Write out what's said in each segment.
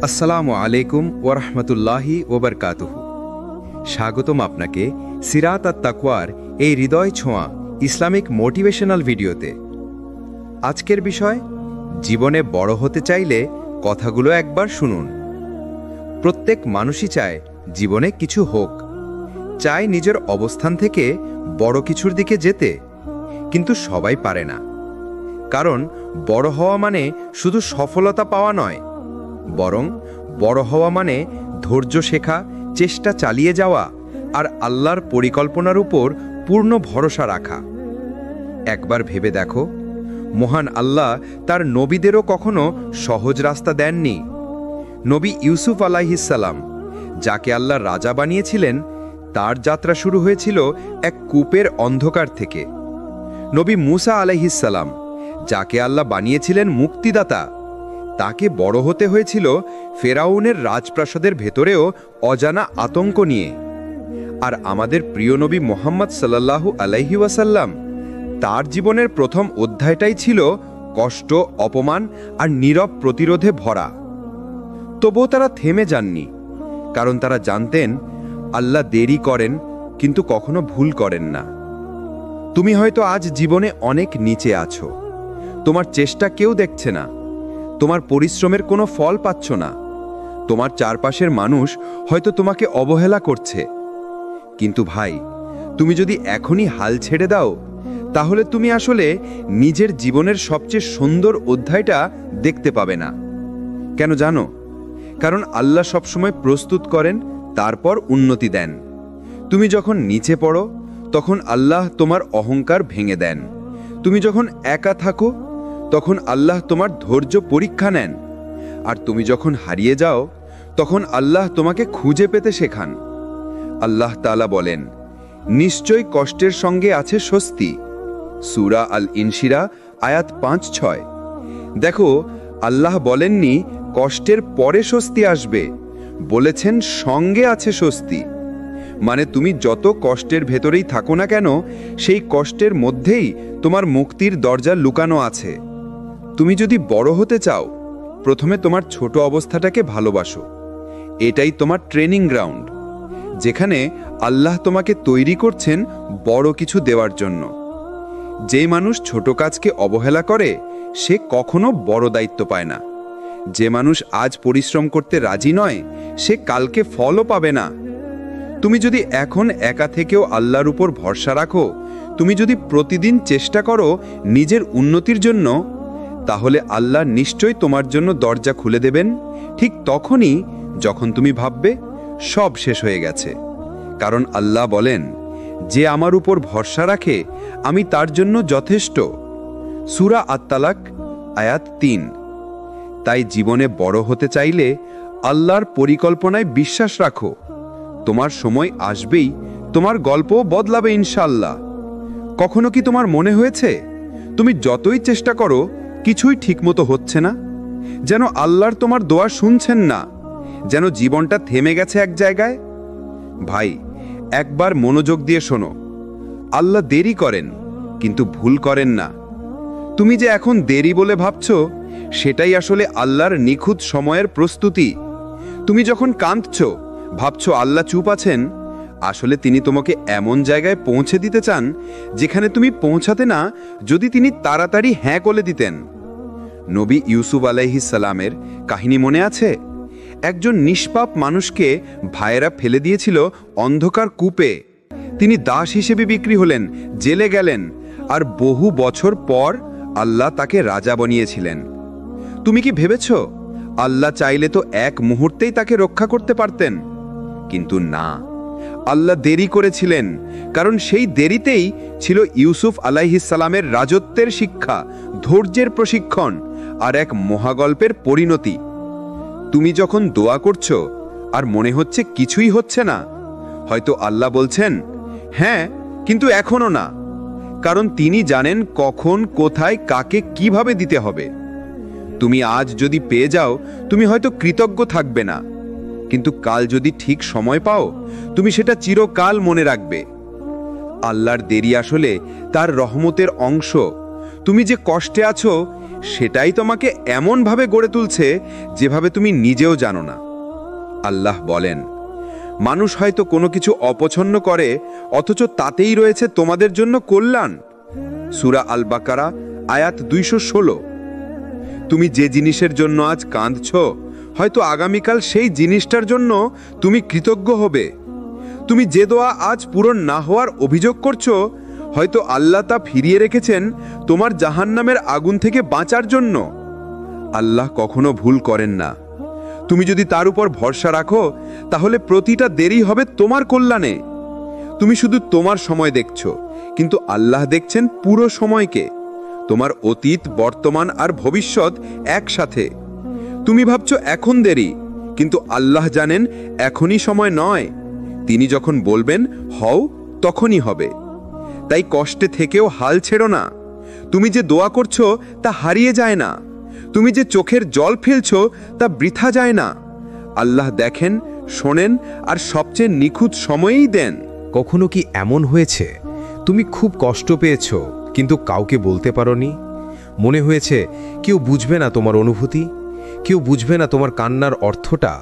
আসসালামু আলাইকুম ওরহমতুল্লাহি ওবরকাতুহু। স্বাগতম আপনাকে সিরাত আত তাকওয়ার এই হৃদয় ছোঁয়া ইসলামিক মোটিভেশনাল ভিডিওতে। আজকের বিষয়, জীবনে বড় হতে চাইলে কথাগুলো একবার শুনুন। প্রত্যেক মানুষই চায় জীবনে কিছু হোক, চায় নিজের অবস্থান থেকে বড় কিছুর দিকে যেতে, কিন্তু সবাই পারে না। কারণ বড় হওয়া মানে শুধু সফলতা পাওয়া নয়, বরং বড় হওয়া মানে ধৈর্য শেখা, চেষ্টা চালিয়ে যাওয়া আর আল্লাহর পরিকল্পনার উপর পূর্ণ ভরসা রাখা। একবার ভেবে দেখো, মহান আল্লাহ তার নবীদেরও কখনো সহজ রাস্তা দেননি। নবী ইউসুফ আলাইহিসসালাম, যাকে আল্লাহ রাজা বানিয়েছিলেন, তার যাত্রা শুরু হয়েছিল এক কূপের অন্ধকার থেকে। নবী মুসা আলাইহিসসালাম, যাকে আল্লাহ বানিয়েছিলেন মুক্তিদাতা, তাকে বড় হতে হয়েছিল ফেরাউনের রাজপ্রাসাদের ভেতরেও অজানা আতঙ্ক নিয়ে। আর আমাদের প্রিয় নবী মুহাম্মদ সাল্লাল্লাহু আলাইহি ওয়াসাল্লাম, তার জীবনের প্রথম অধ্যায়টাই ছিল কষ্ট, অপমান আর নীরব প্রতিরোধে ভরা। তবুও তারা থেমে যাননি, কারণ তারা জানতেন আল্লাহ দেরি করেন কিন্তু কখনো ভুল করেন না। তুমি হয়তো আজ জীবনে অনেক নিচে আছো, তোমার চেষ্টা কেউ দেখছে না, তোমার পরিশ্রমের কোনো ফল পাচ্ছ না, তোমার চারপাশের মানুষ হয়তো তোমাকে অবহেলা করছে। কিন্তু ভাই, তুমি যদি এখনই হাল ছেড়ে দাও, তাহলে তুমি আসলে নিজের জীবনের সবচেয়ে সুন্দর অধ্যায়টা দেখতে পাবে না। কেন জানো? কারণ আল্লাহ সবসময় প্রস্তুত করেন, তারপর উন্নতি দেন। তুমি যখন নিচে পড়ো, তখন আল্লাহ তোমার অহংকার ভেঙে দেন। তুমি যখন একা থাকো, তখন আল্লাহ তোমার ধৈর্য পরীক্ষা নেন। আর তুমি যখন হারিয়ে যাও, তখন আল্লাহ তোমাকে খুঁজে পেতে শেখান। আল্লাহ তাআলা বলেন, নিশ্চয় কষ্টের সঙ্গে আছে স্বস্তি। সূরা আল ইনশিরা আয়াত ৫-৬। দেখো, আল্লাহ বলেননি কষ্টের পরে স্বস্তি আসবে, বলেছেন সঙ্গে আছে স্বস্তি। মানে তুমি যত কষ্টের ভেতরেই থাকো না কেন, সেই কষ্টের মধ্যেই তোমার মুক্তির দরজা লুকানো আছে। তুমি যদি বড় হতে চাও, প্রথমে তোমার ছোট অবস্থাটাকে ভালোবাসো। এটাই তোমার ট্রেনিং গ্রাউন্ড, যেখানে আল্লাহ তোমাকে তৈরি করছেন বড় কিছু দেওয়ার জন্য। যেই মানুষ ছোট কাজকে অবহেলা করে, সে কখনো বড় দায়িত্ব পায় না। যে মানুষ আজ পরিশ্রম করতে রাজি নয়, সে কালকে ফলও পাবে না। তুমি যদি এখন একা থেকেও আল্লাহর উপর ভরসা রাখো, তুমি যদি প্রতিদিন চেষ্টা করো নিজের উন্নতির জন্য, তাহলে আল্লাহ নিশ্চয়ই তোমার জন্য দরজা খুলে দেবেন, ঠিক তখনই যখন তুমি ভাববে সব শেষ হয়ে গেছে। কারণ আল্লাহ বলেন, যে আমার উপর ভরসা রাখে, আমি তার জন্য যথেষ্ট। সূরা আত-তালাক আয়াত ৩। তাই জীবনে বড় হতে চাইলে আল্লাহর পরিকল্পনায় বিশ্বাস রাখো। তোমার সময় আসবেই, তোমার গল্পও বদলাবে ইনশাআল্লাহ। কখনো কি তোমার মনে হয়েছে তুমি যতই চেষ্টা করো কিছুই ঠিকমতো হচ্ছে না? যেন আল্লাহর তোমার দোয়া শুনছেন না, যেন জীবনটা থেমে গেছে এক জায়গায়? ভাই, একবার মনোযোগ দিয়ে শোনো, আল্লাহ দেরি করেন কিন্তু ভুল করেন না। তুমি যে এখন দেরি বলে ভাবছো, সেটাই আসলে আল্লাহর নিখুঁত সময়ের প্রস্তুতি। তুমি যখন কাঁদছো, ভাবছো আল্লাহ চুপ আছেন, আসলে তিনি তোমাকে এমন জায়গায় পৌঁছে দিতে চান যেখানে তুমি পৌঁছাতে না, যদি তিনি তাড়াতাড়ি হ্যাঁ করে দিতেন। নবী ইউসুফ আলাইহিস সালামের কাহিনী মনে আছে? একজন নিষ্পাপ মানুষকে ভাইয়েরা ফেলে দিয়েছিল অন্ধকার কূপে। তিনি দাস হিসেবে বিক্রি হলেন, জেলে গেলেন, আর বহু বছর পর আল্লাহ তাকে রাজা বানিয়েছিলেন। তুমি কি ভেবেছ আল্লাহ চাইলে তো এক মুহূর্তেই তাকে রক্ষা করতে পারতেন? কিন্তু না, আল্লাহ দেরি করেছিলেন, কারণ সেই দেরিতেই ছিল ইউসুফ আলাইহিস সালামের রাজত্বের শিক্ষা, ধৈর্যের প্রশিক্ষণ আর এক মহাগল্পের পরিণতি। তুমি যখন দোয়া করছো আর মনে হচ্ছে কিছুই হচ্ছে না, হয়তো আল্লাহ বলছেন, হ্যাঁ কিন্তু এখনো না, কারণ তিনি জানেন কখন, কোথায়, কাকে কিভাবে দিতে হবে। তুমি আজ যদি পেয়ে যাও, তুমি হয়তো কৃতজ্ঞ থাকবে না, কিন্তু কাল যদি ঠিক সময় পাও, তুমি সেটা চিরকাল মনে রাখবে। আল্লাহর দেরি আসলে তার রহমতের অংশ। তুমি যে কষ্টে আছো, সেটাই তোমাকে এমনভাবে গড়ে তুলছে যেভাবে তুমি নিজেও জানো না। আল্লাহ বলেন, মানুষ হয়তো কোনো কিছু অপছন্দ করে, অথচ তাতেই রয়েছে তোমাদের জন্য কল্যাণ। সূরা আল বাকারা আয়াত 216। তুমি যে জিনিসের জন্য আজ কাঁদছ, হয়তো আগামীকাল সেই জিনিসটার জন্য তুমি কৃতজ্ঞ হবে। তুমি যে দোয়া আজ পূরণ না হওয়ার অভিযোগ করছো, হয়তো আল্লাহ তা ফিরিয়ে রেখেছেন তোমার জাহান্নামের আগুন থেকে বাঁচার জন্য। আল্লাহ কখনো ভুল করেন না। তুমি যদি তার উপর ভরসা রাখো, তাহলে প্রতিটা দেরি হবে তোমার কল্যাণে। তুমি শুধু তোমার সময় দেখছো, কিন্তু আল্লাহ দেখছেন পুরো সময়কে, তোমার অতীত, বর্তমান আর ভবিষ্যৎ একসাথে। তুমি ভাবছো এখন দেরি, কিন্তু আল্লাহ জানেন এখনই সময় নয়। তিনি যখন বলবেন হও, তখনই হবে। তাই কষ্টে থেকেও হাল ছেড়ো না। তুমি যে দোয়া করছো তা হারিয়ে যায় না। তুমি যে চোখের জল ফেলছো তা বৃথা যায় না। আল্লাহ দেখেন, শোনেন আর সবচেয়ে নিখুঁত সময়েই দেন। কখনো কি এমন হয়েছে তুমি খুব কষ্ট পেয়েছো, কিন্তু কাউকে বলতে পারোনি? মনে হয়েছে কেউ বুঝবে না তোমার অনুভূতি, কেউ বুঝবে না তোমার কান্নার অর্থটা।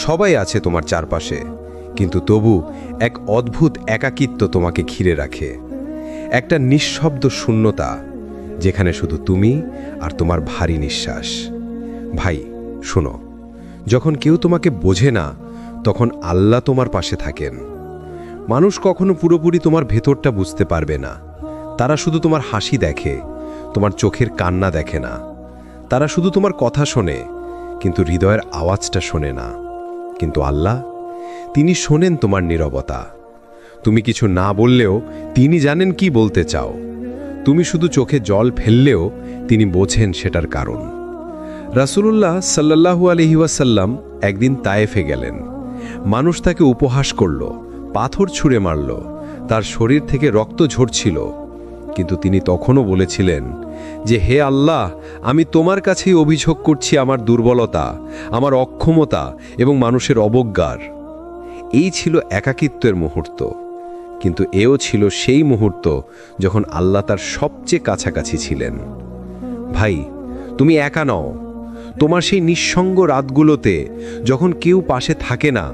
সবাই আছে তোমার চারপাশে, কিন্তু তবু এক অদ্ভুত একাকিত্ব তোমাকে ঘিরে রাখে। একটা নিঃশব্দ শূন্যতা, যেখানে শুধু তুমি আর তোমার ভারী নিঃশ্বাস। ভাই শোনো, যখন কেউ তোমাকে বোঝে না, তখন আল্লাহ তোমার পাশে থাকেন। মানুষ কখনো পুরোপুরি তোমার ভেতরটা বুঝতে পারবে না। তারা শুধু তোমার হাসি দেখে, তোমার চোখের কান্না দেখে না। তারা শুধু তোমার কথা শোনে, কিন্তু হৃদয়ের আওয়াজটা শোনে না। কিন্তু আল্লাহ, তিনি শোনেন তোমার নীরবতা। তুমি কিছু না বললেও তিনি জানেন কি বলতে চাও। তুমি শুধু চোখে জল ফেললেও তিনি বোঝেন সেটার কারণ। রাসূলুল্লাহ সাল্লাল্লাহু আলাইহি ওয়াসাল্লাম একদিন তায়েফে গেলেন। মানুষ তাকে উপহাস করল, পাথর ছুঁড়ে মারল, তার শরীর থেকে রক্ত ঝরছিল। কিন্তু তিনি তখনও বলেছিলেন যে, হে আল্লাহ, আমি তোমার কাছেই অভিযোগ করছি আমার দুর্বলতা, আমার অক্ষমতা এবং মানুষের অবজ্ঞার। এই ছিল একাকিত্বের মুহূর্ত, কিন্তু এও ছিল সেই মুহূর্ত যখন আল্লাহ তার সবচেয়ে কাছাকাছি ছিলেন। ভাই, তুমি একা নও। তোমার সেই নিঃসঙ্গ রাতগুলোতে যখন কেউ পাশে থাকে না,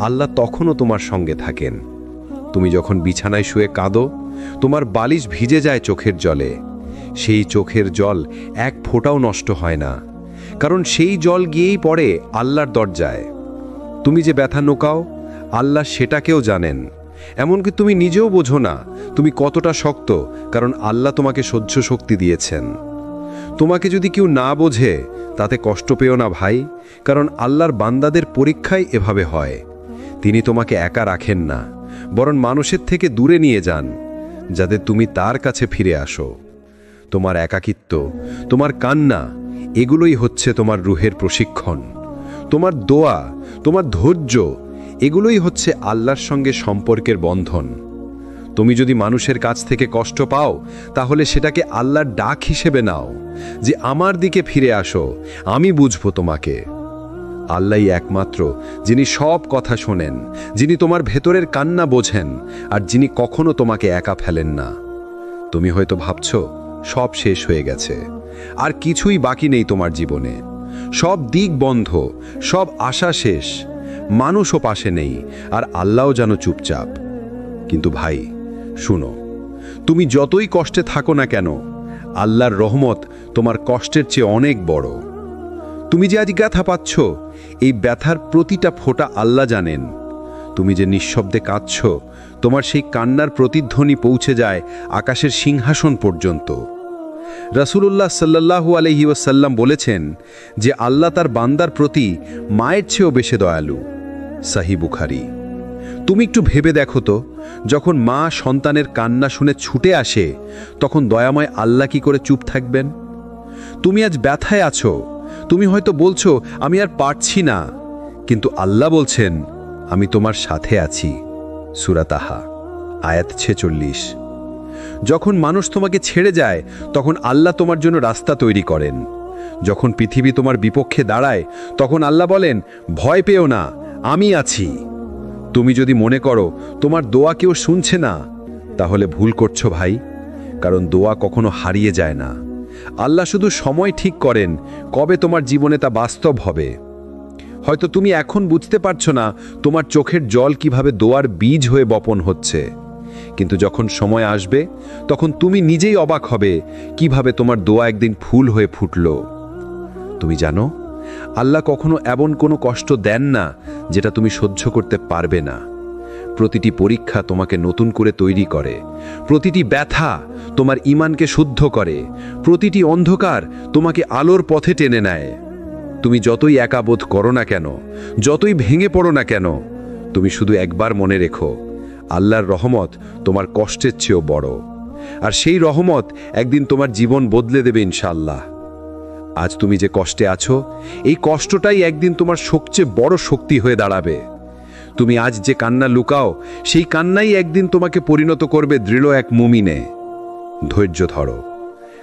আল্লাহ তখনও তোমার সঙ্গে থাকেন। তুমি যখন বিছানায় শুয়ে কাঁদো, তোমার বালিশ ভিজে যায় চোখের জলে। সেই চোখের জল এক ফোঁটাও নষ্ট হয় না, কারণ সেই জল গিয়েই পড়ে আল্লাহর দরজায়। তুমি যে ব্যথা নোকাও, আল্লাহ সেটাকেও জানেন। এমনকি তুমি নিজেও বোঝো না তুমি কতটা শক্ত, কারণ আল্লাহ তোমাকে সহ্য শক্তি দিয়েছেন। তোমাকে যদি কেউ না বোঝে, তাতে কষ্ট পেও না ভাই, কারণ আল্লাহর বান্দাদের পরীক্ষাই এভাবে হয়। তিনি তোমাকে একা রাখেন না, বরং মানুষের থেকে দূরে নিয়ে যান, যাতে তুমি তার কাছে ফিরে আসো। তোমার একাকিত্ব, তোমার কান্না, এগুলোই হচ্ছে তোমার রুহের প্রশিক্ষণ। তোমার দোয়া, তোমার ধৈর্য, এগুলোই হচ্ছে আল্লাহর সঙ্গে সম্পর্কের বন্ধন। তুমি যদি মানুষের কাছ থেকে কষ্ট পাও, তাহলে সেটাকে আল্লাহর ডাক হিসেবে নাও, যে আমার দিকে ফিরে আসো, আমি বুঝবো তোমাকে। আল্লাহই একমাত্র যিনি সব কথা শোনেন, যিনি তোমার ভেতরের কান্না বোঝেন, আর যিনি কখনো তোমাকে একা ফেলেন না। তুমি হয়তো ভাবছো সব শেষ হয়ে গেছে, আর কিছুই বাকি নেই তোমার জীবনে। সব দিক বন্ধ, সব আশা শেষ, মানুষও পাশে নেই, আর আল্লাহও যেন চুপচাপ। কিন্তু ভাই শুনো, তুমি যতই কষ্টে থাকো না কেন, আল্লাহর রহমত তোমার কষ্টের চেয়ে অনেক বড়। তুমি যে আজ ব্যথা পাচ্ছ, এই ব্যথার প্রতিটা ফোঁটা আল্লাহ জানেন। তুমি যে নিঃশব্দে কাঁদছ, তোমার সেই কান্নার প্রতিধ্বনি পৌঁছে যায় আকাশের সিংহাসন পর্যন্ত। রাসূলুল্লাহ সাল্লাল্লাহু আলাইহি ওয়াসাল্লাম বলেছেন যে আল্লাহ তার বান্দার প্রতি মায়ের চেয়েও বেশি দয়ালু। সহিহ বুখারী। তুমি একটু ভেবে দেখো তো, যখন মা সন্তানের কান্না শুনে ছুটে আসে, তখন দয়াময় আল্লাহ কি করে চুপ থাকবেন? তুমি আজ ব্যথায় আছো, তুমি হয়তো বলছো আমি আর পারছি না, কিন্তু আল্লাহ বলছেন আমি তোমার সাথে আছি। সূরা তাহা আয়াত 46। যখন মানুষ তোমাকে ছেড়ে যায়, তখন আল্লাহ তোমার জন্য রাস্তা তৈরি করেন। যখন পৃথিবী তোমার বিপক্ষে দাঁড়ায়, তখন আল্লাহ বলেন ভয় পেও না, আমি আছি। তুমি যদি মনে করো তোমার দোয়া কেউ শুনছে না, তাহলে ভুল করছো ভাই, কারণ দোয়া কখনো হারিয়ে যায় না। আল্লাহ শুধু সময় ঠিক করেন কবে তোমার জীবনে তা বাস্তব হবে। হয়তো তুমি এখন বুঝতে পারছো না তোমার চোখের জল কিভাবে দোয়ার বীজ হয়ে বপন হচ্ছে, কিন্তু যখন সময় আসবে তখন তুমি নিজেই অবাক হবে কিভাবে তোমার দোয়া একদিন ফুল হয়ে ফুটল। তুমি জানো, আল্লাহ কখনো এমন কোনো কষ্ট দেন না যেটা তুমি সহ্য করতে পারবে না। প্রতিটি পরীক্ষা তোমাকে নতুন করে তৈরি করে, প্রতিটি ব্যথা তোমার ঈমানকে শুদ্ধ করে, প্রতিটি অন্ধকার তোমাকে আলোর পথে টেনে নেয়। তুমি যতই একা বোধ করো না কেন, যতই ভেঙে পড়ো না কেন, তুমি শুধু একবার মনে রেখো, আল্লাহর রহমত তোমার কষ্টের চেয়েও বড়। আর সেই রহমত একদিন তোমার জীবন বদলে দেবে ইনশাআল্লাহ। আজ তুমি যে কষ্টে আছো, এই কষ্টটাই একদিন তোমার সবচেয়ে বড় শক্তি হয়ে দাঁড়াবে। তুমি আজ যে কান্না লুকাও, সেই কান্নাই একদিন তোমাকে পরিণত করবে দৃঢ় এক মুমিনে। ধৈর্য ধরো,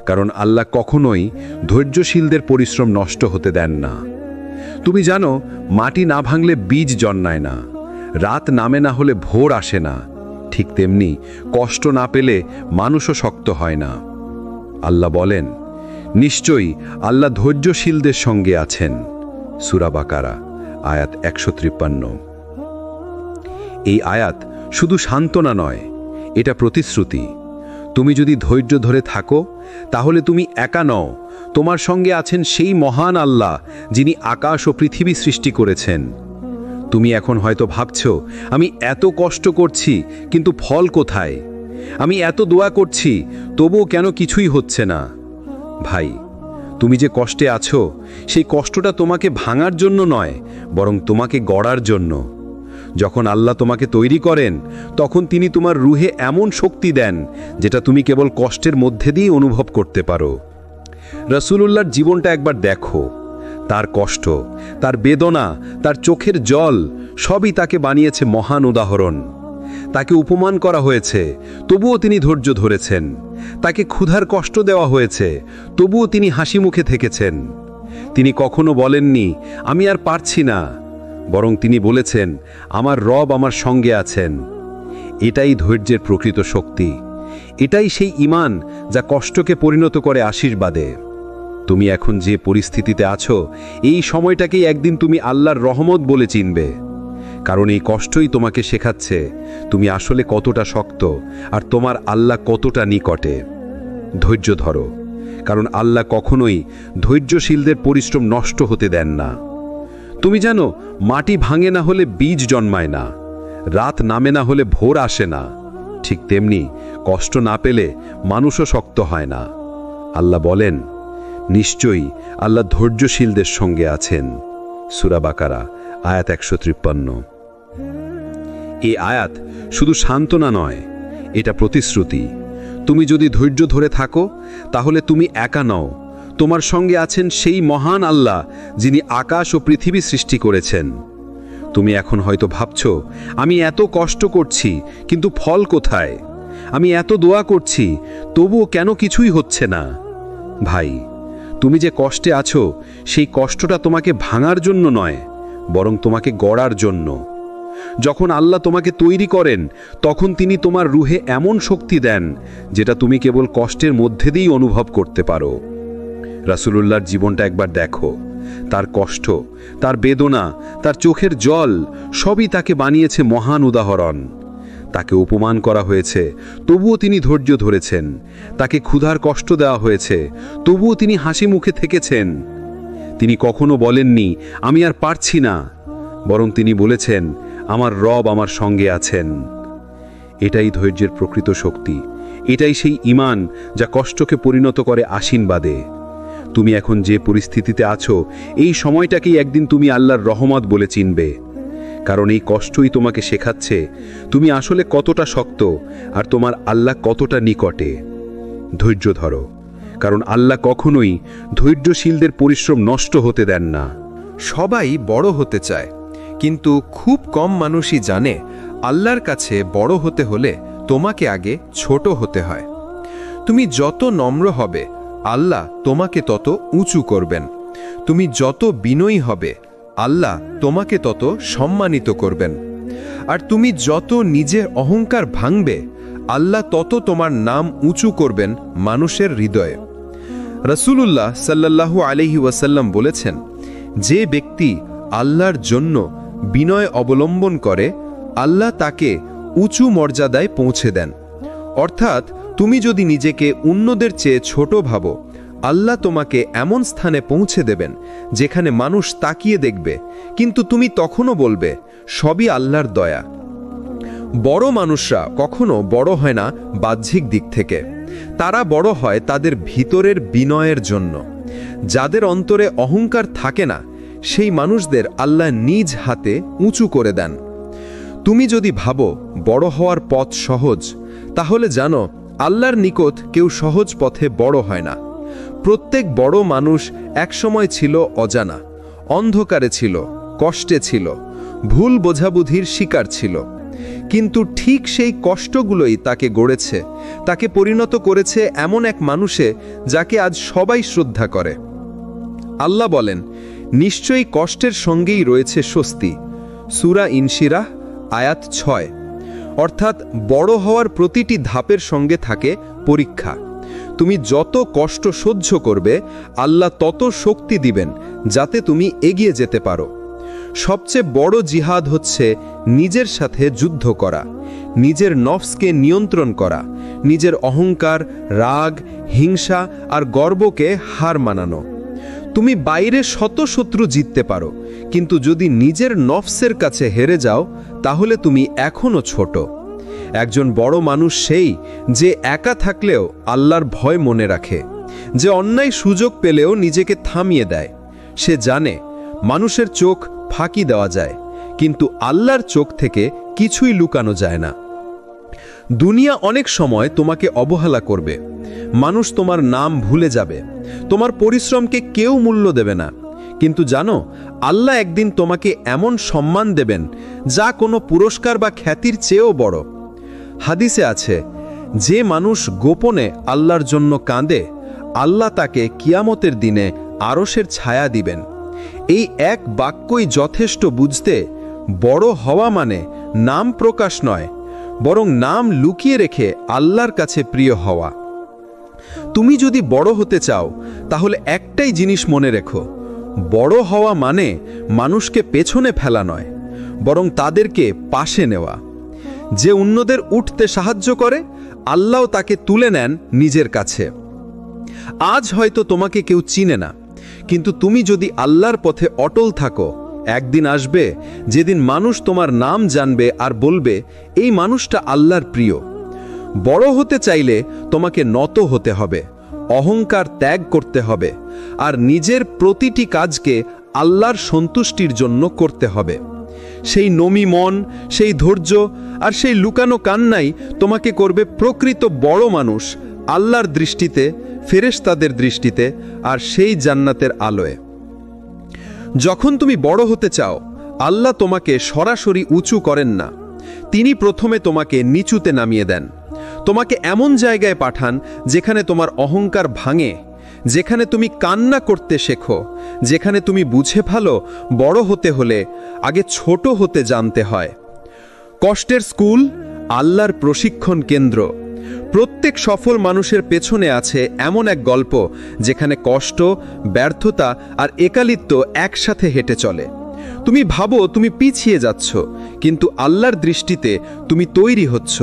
কারণ আল্লাহ কখনোই ধৈর্যশীলদের পরিশ্রম নষ্ট হতে দেন না। তুমি জানো, মাটি না ভাঙলে বীজ জন্মায় না, রাত নামে না হলে ভোর আসে না। ঠিক তেমনি কষ্ট না পেলে মানুষও শক্ত হয় না। আল্লাহ বলেন, নিশ্চয়ই আল্লাহ ধৈর্যশীলদের সঙ্গে আছেন। সূরা বাকারা আয়াত 153। এই আয়াত শুধু সান্ত্বনা নয়, এটা প্রতিশ্রুতি। তুমি যদি ধৈর্য ধরে থাকো তাহলে তুমি একা নও, তোমার সঙ্গে আছেন সেই মহান আল্লাহ যিনি আকাশ ও পৃথিবী সৃষ্টি করেছেন। তুমি এখন হয়তো ভাবছো, আমি এত কষ্ট করছি কিন্তু ফল কোথায়? আমি এত দোয়া করছি তবুও কেন কিছুই হচ্ছে না? ভাই, তুমি যে কষ্টে আছো, সেই কষ্টটা তোমাকে ভাঙার জন্য নয়, বরং তোমাকে গড়ার জন্য। যখন আল্লাহ তোমাকে তৈরি করেন, তখন তিনি তোমার রুহে এমন শক্তি দেন যেটা তুমি কেবল কষ্টের মধ্যে দিয়ে অনুভব করতে পারো। রাসূলুল্লাহর জীবনটা একবার দেখো। তার কষ্ট, তার বেদনা, তার চোখের জল সবই তাকে বানিয়েছে মহান উদাহরণ। তাকে উপমান করা হয়েছে, তবুও তিনি ধৈর্য ধরেছেন। তাকে ক্ষুধার কষ্ট দেওয়া হয়েছে, তবুও তিনি হাসি মুখে থেকেছেন। তিনি কখনো বলেননি, আমি আর পারছি না, বরং তিনি বলেছেন, আমার রব আমার সঙ্গে আছেন। এটাই ধৈর্যের প্রকৃত শক্তি। এটাই সেই ঈমান যা কষ্টকে পরিণত করে আশীর্বাদে। তুমি এখন যে পরিস্থিতিতে আছো, এই সময়টাকেই একদিন তুমি আল্লাহর রহমত বলে চিনবে। কারণ এই কষ্টই তোমাকে শেখাচ্ছে তুমি আসলে কতটা শক্ত আর তোমার আল্লাহ কতটা নিকটে। ধৈর্য ধরো, কারণ আল্লাহ কখনোই ধৈর্যশীলদের পরিশ্রম নষ্ট হতে দেন না। তুমি জানো, মাটি ভাঙে না হলে বীজ জন্মায় না, রাত নামে না হলে ভোর আসে না। ঠিক তেমনি কষ্ট না পেলে মানুষও শক্ত হয় না। আল্লাহ বলেন, নিশ্চয়ই আল্লাহ ধৈর্যশীলদের সঙ্গে আছেন। সূরা বাকারা আয়াত 153। এই আয়াত শুধু সান্ত্বনা নয়, এটা প্রতিশ্রুতি। তুমি যদি ধৈর্য ধরে থাকো তাহলে তুমি একা নও, তোমার সঙ্গে আছেন সেই মহান আল্লাহ যিনি আকাশ ও পৃথিবী সৃষ্টি করেছেন। তুমি এখন হয়তো ভাবছো, আমি এত কষ্ট করছি কিন্তু ফল কোথায়? আমি এত দোয়া করছি তবুও কেন কিছুই হচ্ছে না? ভাই, তুমি যে কষ্টে আছো, সেই কষ্টটা তোমাকে ভাঙার জন্য নয়, বরং তোমাকে গড়ার জন্য। যখন আল্লাহ তোমাকে তৈরি করেন, তখন তিনি তোমার রুহে এমন শক্তি দেন যেটা তুমি কেবল কষ্টের মধ্যে দিয়েই অনুভব করতে পারো। রাসূলুল্লাহর জীবনটা একবার দেখো। তার কষ্ট, তার বেদনা, তার চোখের জল সবই তাকে বানিয়েছে মহান উদাহরণ। তাকে উপমান করা হয়েছে, তবুও তিনি ধৈর্য ধরেছেন। তাকে ক্ষুধার কষ্ট দেওয়া হয়েছে, তবুও তিনি হাসি মুখে থেকেছেন। তিনি কখনো বলেননি, আমি আর পারছি না, বরং তিনি বলেছেন, আমার রব আমার সঙ্গে আছেন। এটাই ধৈর্যের প্রকৃত শক্তি। এটাই সেই ঈমান যা কষ্টকে পরিণত করে আশীর্বাদে। তুমি এখন যে পরিস্থিতিতে আছো, এই সময়টাকেই একদিন তুমি আল্লাহর রহমত বলে চিনবে। কারণ এই কষ্টই তোমাকে শেখাচ্ছে তুমি আসলে কতটা শক্ত আর তোমার আল্লাহ কতটা নিকটে। ধৈর্য ধরো, কারণ আল্লাহ কখনোই ধৈর্যশীলদের পরিশ্রম নষ্ট হতে দেন না। সবাই বড় হতে চায়, কিন্তু খুব কম মানুষই জানে আল্লাহর কাছে বড় হতে হলে তোমাকে আগে ছোট হতে হয়। তুমি যত নম্র হবে, আল্লাহ তোমাকে তত উঁচু করবেন। তুমি যত বিনয়ী হবে, আল্লাহ তোমাকে তত সম্মানিত করবেন। আর তুমি যত নিজের অহংকার ভাঙবে, আল্লাহ তত তোমার নাম উঁচু করবেন মানুষের হৃদয়ে। রাসূলুল্লাহ সাল্লাল্লাহু আলাইহি ওয়াসাল্লাম বলেছেন, যে ব্যক্তি আল্লাহর জন্য বিনয় অবলম্বন করে, আল্লাহ তাকে উঁচু মর্যাদায় পৌঁছে দেন। অর্থাৎ তুমি যদি নিজেকে অন্যদের চেয়ে ছোট ভাবো, আল্লাহ তোমাকে এমন স্থানে পৌঁছে দেবেন যেখানে মানুষ তাকিয়ে দেখবে, কিন্তু তুমি তখনও বলবে সবই আল্লাহর দয়া। বড় মানুষরা কখনো বড় হয় না বাহ্যিক দিক থেকে, তারা বড় হয় তাদের ভিতরের বিনয়ের জন্য। যাদের অন্তরে অহংকার থাকে না, সেই মানুষদের আল্লাহ নিজ হাতে উঁচু করে দেন। তুমি যদি ভাবো বড় হওয়ার পথ সহজ, তাহলে জানো আল্লাহর নিকট কেউ সহজ পথে বড় হয় না। প্রত্যেক বড় মানুষ একসময় ছিল অজানা, অন্ধকারে ছিল, কষ্টে ছিল, ভুল বোঝাবুঝির শিকার ছিল। কিন্তু ঠিক সেই কষ্টগুলোই তাকে গড়েছে, তাকে পরিণত করেছে এমন এক মানুষে যাকে আজ সবাই শ্রদ্ধা করে। আল্লাহ বলেন, নিশ্চয়ই কষ্টের সঙ্গেই রয়েছে স্বস্তি। সূরা ইনশিরাহ আয়াত 6। অর্থাৎ বড় হওয়ার প্রতিটি ধাপের সঙ্গে থাকে পরীক্ষা। তুমি যত কষ্ট সহ্য করবে, আল্লাহ তত শক্তি দিবেন যাতে তুমি এগিয়ে যেতে পারো। সবচেয়ে বড় জিহাদ হচ্ছে নিজের সাথে যুদ্ধ করা, নিজের নফসকে নিয়ন্ত্রণ করা, নিজের অহংকার, রাগ, হিংসা আর গর্বকে হার মানানো। তুমি বাইরে শত শত্রু জিততে পারো, কিন্তু যদি নিজের নফসের কাছে হেরে যাও, তাহলে তুমি এখনো ছোট। একজন বড় মানুষ সেই যে একা থাকলেও আল্লাহর ভয় মনে রাখে, যে অন্যায় সুযোগ পেলেও নিজেকে থামিয়ে দেয়। সে জানে মানুষের চোখ ফাঁকি দেওয়া যায়, কিন্তু আল্লাহর চোখ থেকে কিছুই লুকানো যায় না। দুনিয়া অনেক সময় তোমাকে অবহেলা করবে, মানুষ তোমার নাম ভুলে যাবে, তোমার পরিশ্রমকে কেউ মূল্য দেবে না। কিন্তু জানো, আল্লাহ একদিন তোমাকে এমন সম্মান দেবেন যা কোনো পুরস্কার বা খ্যাতির চেয়েও বড়। হাদিসে আছে, যে মানুষ গোপনে আল্লাহর জন্য কাঁদে, আল্লাহ তাকে কিয়ামতের দিনে আরশের ছায়া দিবেন। এই এক বাক্যই যথেষ্ট বুঝতে বড় হওয়া মানে নাম প্রকাশ নয়, বরং নাম লুকিয়ে রেখে আল্লাহর কাছে প্রিয় হওয়া। তুমি যদি বড় হতে চাও, তাহলে একটাই জিনিস মনে রেখো, বড় হওয়া মানে মানুষকে পেছনে ফেলা নয়, বরং তাদেরকে পাশে নেওয়া। যে অন্যদের উঠতে সাহায্য করে, আল্লাহ তাকে তুলে নেন নিজের কাছে। আজ হয়তো তোমাকে কেউ চিনে না, কিন্তু তুমি যদি আল্লাহর পথে অটল থাকো, একদিন আসবে যেদিন মানুষ তোমার নাম জানবে আর বলবে, এই মানুষটা আল্লাহর প্রিয়। বড় হতে চাইলে তোমাকে নত হতে হবে, অহংকার ত্যাগ করতে হবে, আর নিজের প্রতিটি কাজকে আল্লাহর সন্তুষ্টির জন্য করতে হবে। সেই নমি মন, সেই ধৈর্য আর সেই লুকানো কান্নাই তোমাকে করবে প্রকৃত বড় মানুষ, আল্লাহর দৃষ্টিতে, ফেরেশতাদের দৃষ্টিতে, আর সেই জান্নাতের আলোয়। যখন তুমি বড় হতে চাও, আল্লাহ তোমাকে সরাসরি উঁচু করেন না, তিনি প্রথমে তোমাকে নিচুতে নামিয়ে দেন। তোমাকে এমন জায়গায় পাঠান যেখানে তোমার অহংকার ভাঙে, যেখানে তুমি কান্না করতে শেখো, যেখানে তুমি বুঝে ফেলো বড় হতে হলে আগে ছোট হতে জানতে হয়। কষ্টের স্কুল, আল্লাহর প্রশিক্ষণ কেন্দ্র। প্রত্যেক সফল মানুষের পেছনে আছে এমন এক গল্প যেখানে কষ্ট, ব্যর্থতা আর একাকিত্ব একসাথে হেঁটে চলে। তুমি ভাবো তুমি পিছিয়ে যাচ্ছ, কিন্তু আল্লাহর দৃষ্টিতে তুমি তৈরি হচ্ছ।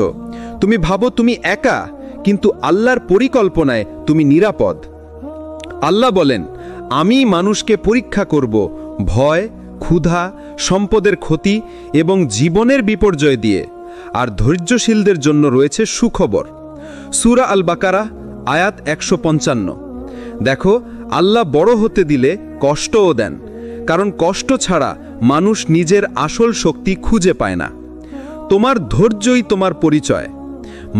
তুমি ভাবো তুমি একা, কিন্তু আল্লাহর পরিকল্পনায় তুমি নিরাপদ। আল্লাহ বলেন, আমি মানুষকে পরীক্ষা করব ভয়, ক্ষুধা, সম্পদের ক্ষতি এবং জীবনের বিপর্যয় দিয়ে, আর ধৈর্যশীলদের জন্য রয়েছে সুখবর। সূরা আল বাকারা আয়াত 155। দেখো, আল্লাহ বড় হতে দিলে কষ্টও দেন, কারণ কষ্ট ছাড়া মানুষ নিজের আসল শক্তি খুঁজে পায় না। তোমার ধৈর্যই তোমার পরিচয়।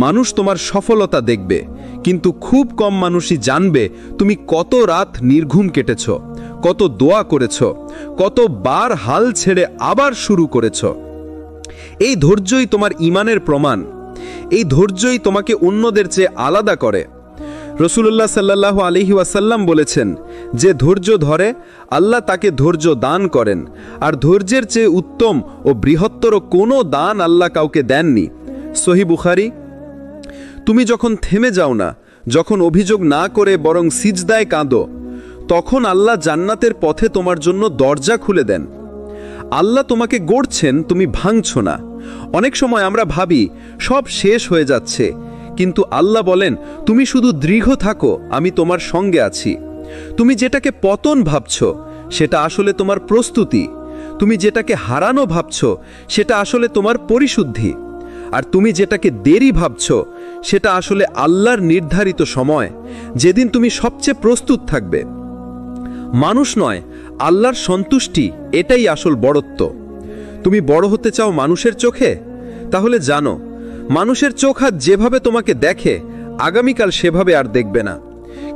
মানুষ তোমার সফলতা দেখবে, কিন্তু খুব কম মানুষই জানবে তুমি কত রাত নির্ঘুম কেটেছ, কত দোয়া করেছ, কতবার হাল ছেড়ে আবার শুরু করেছ। এই ধৈর্যই তোমার ঈমানের প্রমাণ। এই ধৈর্যই তোমাকে অন্যদের চেয়ে আলাদা করে। রাসূলুল্লাহ সাল্লাল্লাহু আলাইহি ওয়াসাল্লাম বলেছেন, যে ধৈর্য ধরে আল্লাহ তাকে ধৈর্য দান করেন, আর ধৈর্যের চেয়ে উত্তম ও বৃহত্তর কোনো দান আল্লাহ কাউকে দেননি। সহিহ বুখারী। তুমি যখন থেমে যাও না, যখন অভিযোগ না করে বরং সিজদায় কাঁদো, তখন আল্লাহ জান্নাতের পথে তোমার জন্য দরজা খুলে দেন। আল্লাহ তোমাকে গড়ছেন, তুমি ভাঙছ না। অনেক সময় আমরা ভাবি সব শেষ হয়ে যাচ্ছে, কিন্তু আল্লাহ বলেন তুমি শুধু দৃঢ় থাকো, আমি তোমার সঙ্গে আছি। তুমি যেটাকে পতন ভাবছ সেটা আসলে তোমার প্রস্তুতি, তুমি যেটাকে হারানো ভাবছ সেটা আসলে তোমার পরিশুদ্ধি, আর তুমি যেটাকে দেরি ভাবছ সেটা আসলে আল্লাহর নির্ধারিত সময়, যেদিন তুমি সবচেয়ে প্রস্তুত থাকবে। মানুষ নয়, আল্লাহর সন্তুষ্টি, এটাই আসল বড়ত্ব। তুমি বড় হতে চাও মানুষের চোখে? তাহলে জানো, মানুষের চোখ আজ যেভাবে তোমাকে দেখে আগামীকাল সেভাবে আর দেখবে না।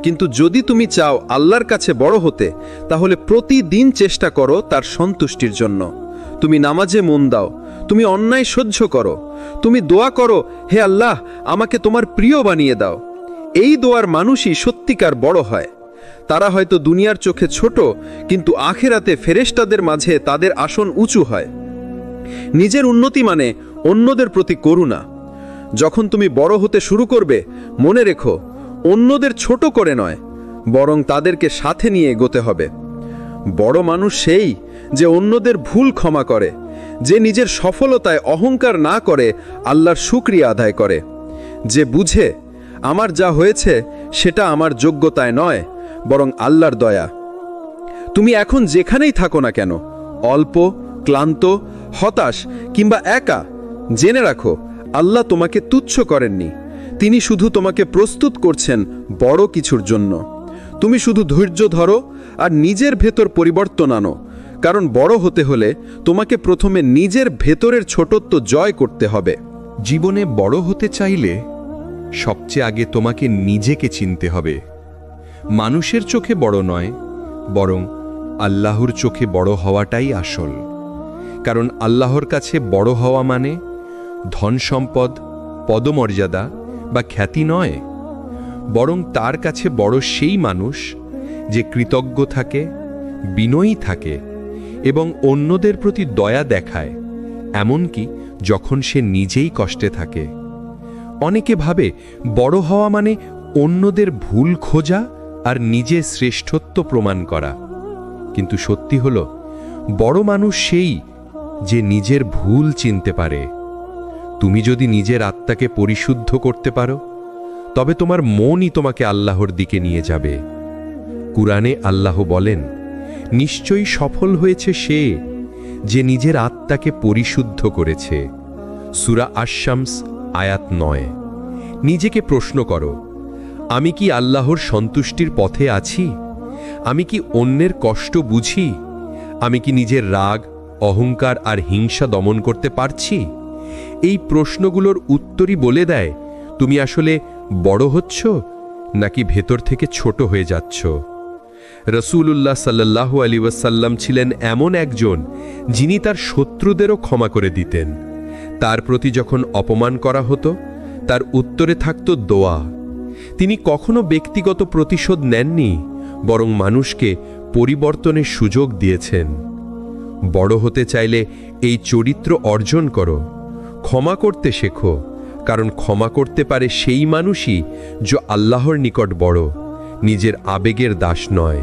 কিন্তু যদি তুমি চাও আল্লাহর কাছে বড় হতে, তাহলে প্রতিদিন চেষ্টা করো তার সন্তুষ্টির জন্য। তুমি নামাজে মন দাও, তুমি অন্যায় সহ্য করো, তুমি দোয়া করো, হে আল্লাহ আমাকে তোমার প্রিয় বানিয়ে দাও। এই দোয়ার মানুষই সত্যিকার বড় হয়। তারা হয়তো দুনিয়ার চোখে ছোট, কিন্তু আখেরাতে ফেরেশতাদের মাঝে তাদের আসন উঁচু হয়। নিজের উন্নতি মানে অন্যদের প্রতি করুণা। যখন তুমি বড় হতে শুরু করবে, মনে রেখো অন্যদের ছোট করে নয়, বরং তাদেরকে সাথে নিয়ে এগোতে হবে। বড় মানুষ সেই যে অন্যদের ভুল ক্ষমা করে, যে নিজের সফলতায় অহংকার না করে আল্লাহর শুকরিয়া আদায় করে, যে বুঝে আমার যা হয়েছে সেটা আমার যোগ্যতায় নয়, বরং আল্লাহর দয়া। তুমি এখন যেখানেই থাকো না কেন, অল্প, ক্লান্ত, হতাশ কিংবা একা, জেনে রাখো আল্লাহ তোমাকে তুচ্ছ করেননি। তিনি শুধু তোমাকে প্রস্তুত করছেন বড় কিছুর জন্য। তুমি শুধু ধৈর্য ধরো আর নিজের ভেতর পরিবর্তন আনো, কারণ বড় হতে হলে তোমাকে প্রথমে নিজের ভেতরের ছোটত্ব জয় করতে হবে। জীবনে বড় হতে চাইলে সবচেয়ে আগে তোমাকে নিজেকে চিনতে হবে। মানুষের চোখে বড় নয়, বরং আল্লাহর চোখে বড় হওয়াটাই আসল। কারণ আল্লাহর কাছে বড় হওয়া মানে ধন সম্পদ, পদমর্যাদা বা খ্যাতি নয়, বরং তার কাছে বড় সেই মানুষ যে কৃতজ্ঞ থাকে, বিনয়ী থাকে এবং অন্যদের প্রতি দয়া দেখায়, এমনকি যখন সে নিজেই কষ্টে থাকে। অনেকে ভাবে বড় হওয়া মানে অন্যদের ভুল খোঁজা আর নিজে শ্রেষ্ঠত্ব প্রমাণ করা, কিন্তু সত্যি হলো বড় মানুষ সেই যে নিজের ভুল চিনতে পারে। তুমি যদি নিজের আত্মাকে পরিশুদ্ধ করতে পারো, তবে তোমার মনই তোমাকে আল্লাহর দিকে নিয়ে যাবে। কুরআনে আল্লাহ বলেন, নিশ্চয়ই সফল হয়েছে সে যে নিজের আত্মাকে পরিশুদ্ধ করেছে। সূরা আশ-শামস আয়াত 9। নিজেকে প্রশ্ন করো, আমি কি আল্লাহর সন্তুষ্টির পথে আছি? আমি কি অন্যের কষ্ট বুঝি? আমি কি নিজের রাগ, অহংকার আর হিংসা দমন করতে পারছি? এই প্রশ্নগুলোর উত্তরই বলে দেয় তুমি আসলে বড় হচ্ছ নাকি ভেতর থেকে ছোট হয়ে যাচ্ছ। রাসূলুল্লাহ সাল্লাল্লাহু আলাইহি ওয়াসাল্লাম ছিলেন এমন একজন যিনি তার শত্রুদেরও ক্ষমা করে দিতেন। তার প্রতি যখন অপমান করা হতো, তার উত্তরে থাকত দোয়া। তিনি কখনো ব্যক্তিগত প্রতিশোধ নেননি, বরং মানুষকে পরিবর্তনের সুযোগ দিয়েছেন। বড় হতে চাইলে এই চরিত্র অর্জন করো। ক্ষমা করতে শেখো, কারণ ক্ষমা করতে পারে সেই মানুষই যে আল্লাহর নিকট বড়, নিজের আবেগের দাস নয়।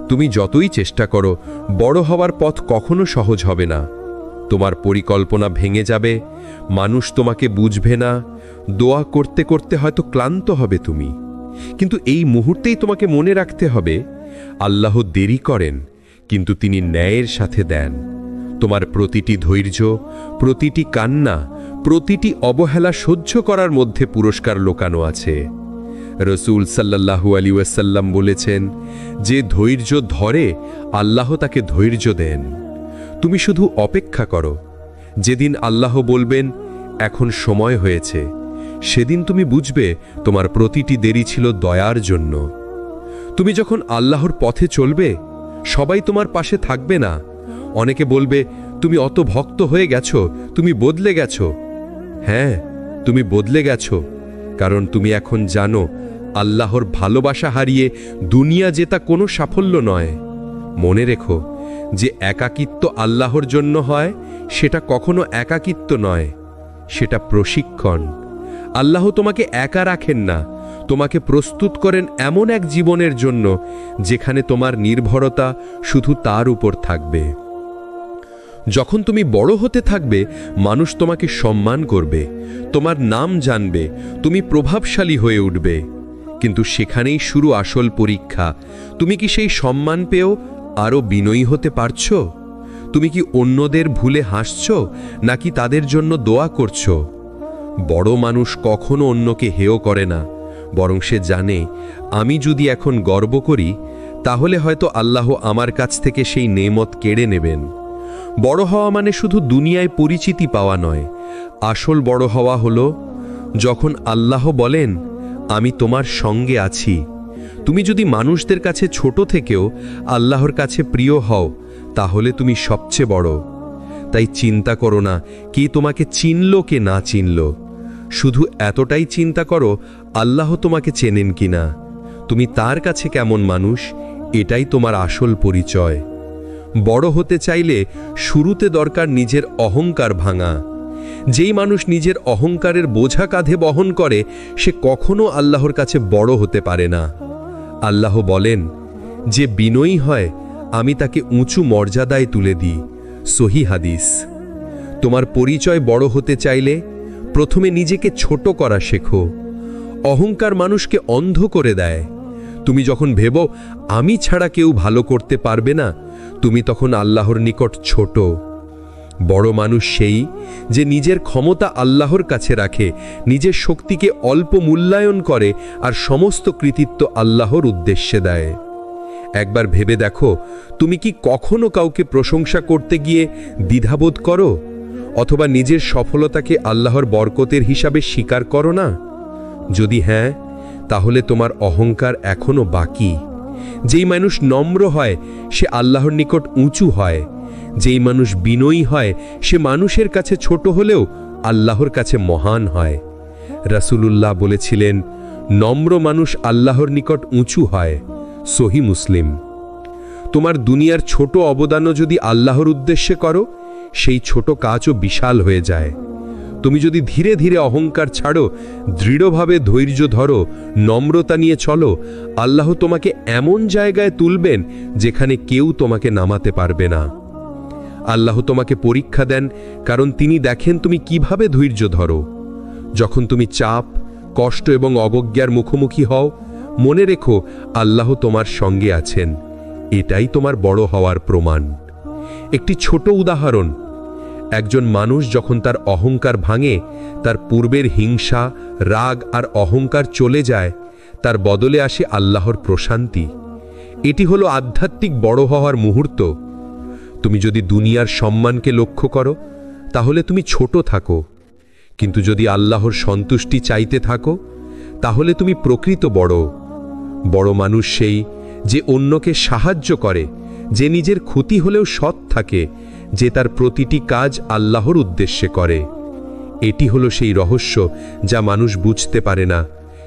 তুমি যতই চেষ্টা করো, বড় হওয়ার পথ কখনো সহজ হবে না। তোমার পরিকল্পনা ভেঙে যাবে, মানুষ তোমাকে বুঝবে না, দোয়া করতে করতে হয়তো ক্লান্ত হবে তুমি। কিন্তু এই মুহূর্তেই তোমাকে মনে রাখতে হবে, আল্লাহ দেরি করেন, কিন্তু তিনি ন্যায়ের সাথে দেন। তোমার প্রতিটি ধৈর্য, প্রতিটি কান্না, প্রতিটি অবহেলা সহ্য করার মধ্যে পুরস্কার লুকানো আছে। রাসূল সাল্লাল্লাহু আলাইহি ওয়াসাল্লাম বলেছেন, যে ধৈর্য ধরে আল্লাহ তাকে ধৈর্য দেন। তুমি শুধু অপেক্ষা করো, যেদিন আল্লাহ বলবেন এখন সময় হয়েছে, সেদিন তুমি বুঝবে তোমার প্রতিটি দেরি ছিল দয়ার জন্য। তুমি যখন আল্লাহর পথে চলবে, সবাই তোমার পাশে থাকবে না। অনেকে বলবে তুমি অত ভক্ত হয়ে গেছো, তুমি বদলে গেছো। হ্যাঁ, তুমি বদলে গেছো, কারণ তুমি এখন জানো আল্লাহর ভালোবাসা হারিয়ে দুনিয়া জেতা কোনো সাফল্য নয়। মনে রেখো, যে একাকিত্ব আল্লাহর জন্য হয় সেটা কখনো একাকিত্ব নয়, সেটা প্রশিক্ষণ। আল্লাহ তোমাকে একা রাখেন না, তোমাকে প্রস্তুত করেন এমন এক জীবনের জন্য যেখানে তোমার নির্ভরতা শুধু তার উপর থাকবে। যখন তুমি বড় হতে থাকবে, মানুষ তোমাকে সম্মান করবে, তোমার নাম জানবে, তুমি প্রভাবশালী হয়ে উঠবে। কিন্তু সেখানেই শুরু আসল পরীক্ষা। তুমি কি সেই সম্মান পেয়েও আরও বিনয়ী হতে পারছো? তুমি কি অন্যদের ভুলে হাসছো নাকি তাদের জন্য দোয়া করছো? বড় মানুষ কখনো অন্যকে হেয় করে না, বরং সে জানে, আমি যদি এখন গর্ব করি তাহলে হয়তো আল্লাহ আমার কাছ থেকে সেই নেমত কেড়ে নেবেন। বড় হওয়া মানে শুধু দুনিয়ায় পরিচিতি পাওয়া নয়, আসল বড় হওয়া হলো যখন আল্লাহ বলেন, আমি তোমার সঙ্গে আছি। তুমি যদি মানুষদের কাছে ছোট থেকেও আল্লাহর কাছে প্রিয় হও, তাহলে তুমি সবচেয়ে বড়। তাই চিন্তা করো না কে তোমাকে চিনল কে না চিনল, শুধু এতটাই চিন্তা করো আল্লাহ তোমাকে চেনেন কিনা, তুমি তার কাছে কেমন মানুষ, এটাই তোমার আসল পরিচয়। বড় হতে চাইলে শুরুতে দরকার নিজের অহংকার ভাঙা। যেই মানুষ নিজের অহংকারের বোঝা কাঁধে বহন করে, সে কখনো আল্লাহর কাছে বড় হতে পারে না। আল্লাহ বলেন, যে বিনয়ী হয় আমি তাকে উঁচু মর্যাদায় তুলে দিই। সহি হাদিস। তোমার পরিচয় বড় হতে চাইলে প্রথমে নিজেকে ছোট করা শেখো। অহংকার মানুষকে অন্ধ করে দেয়। তুমি যখন ভেবো আমি ছাড়া কেউ ভালো করতে পারবে না, তুমি তখন আল্লাহর নিকট ছোট। বড় মানুষ সেই যে নিজের ক্ষমতা আল্লাহর কাছে রাখে, নিজের শক্তিকে অল্প মূল্যায়ন করে আর সমস্ত কৃতিত্ব আল্লাহর উদ্দেশ্যে দেয়। একবার ভেবে দেখো, তুমি কি কখনো কাউকে প্রশংসা করতে গিয়ে দ্বিধাবোধ করো, অথবা নিজের সফলতাকে আল্লাহর বরকতের হিসাবে স্বীকার করো না? যদি হ্যাঁ, তাহলে তোমার অহংকার এখনো বাকি। যেই মানুষ নম্র হয় সে আল্লাহর নিকট উঁচু হয়। যেই মানুষ বিনয়ী হয় সে মানুষের কাছে ছোট হলেও আল্লাহর কাছে মহান হয়। রাসূলুল্লাহ বলেছিলেন, নম্র মানুষ আল্লাহর নিকট উঁচু হয়। সহি মুসলিম। তোমার দুনিয়ার ছোট অবদানও যদি আল্লাহর উদ্দেশ্যে করো, সেই ছোট কাজও বিশাল হয়ে যায়। তুমি যদি ধীরে ধীরে অহংকার ছাড়ো, দৃঢ়ভাবে ধৈর্য ধরো, নম্রতা নিয়ে চলো, আল্লাহ তোমাকে এমন জায়গায় তুলবেন যেখানে কেউ তোমাকে নামাতে পারবে না। আল্লাহ তোমাকে পরীক্ষা দেন কারণ তিনি দেখেন তুমি কিভাবে ধৈর্য ধরো। যখন তুমি চাপ, কষ্ট এবং অবজ্ঞার মুখোমুখি হও, মনে রেখো আল্লাহ তোমার সঙ্গে আছেন। এটাই তোমার বড় হওয়ার প্রমাণ। একটি ছোট উদাহরণ, একজন মানুষ যখন তার অহংকার ভাঙে, তার পূর্বের হিংসা, রাগ আর অহংকার চলে যায়, তার বদলে আসে আল্লাহর প্রশান্তি। এটি হলো আধ্যাত্মিক বড় হওয়ার মুহূর্ত। তুমি যদি দুনিয়ার সম্মানকে লক্ষ্য করো, তাহলে তুমি ছোট থাকো, কিন্তু যদি আল্লাহর সন্তুষ্টি চাইতে থাকো, তাহলে তুমি প্রকৃত বড়। বড় মানুষ সেই যে অন্যকে সাহায্য করে, যে নিজের ক্ষতি হলেও সৎ থাকে, যে তার প্রতিটি কাজ আল্লাহর উদ্দেশ্যে করে। এটি হলো সেই রহস্য যা মানুষ বুঝতে পারে না,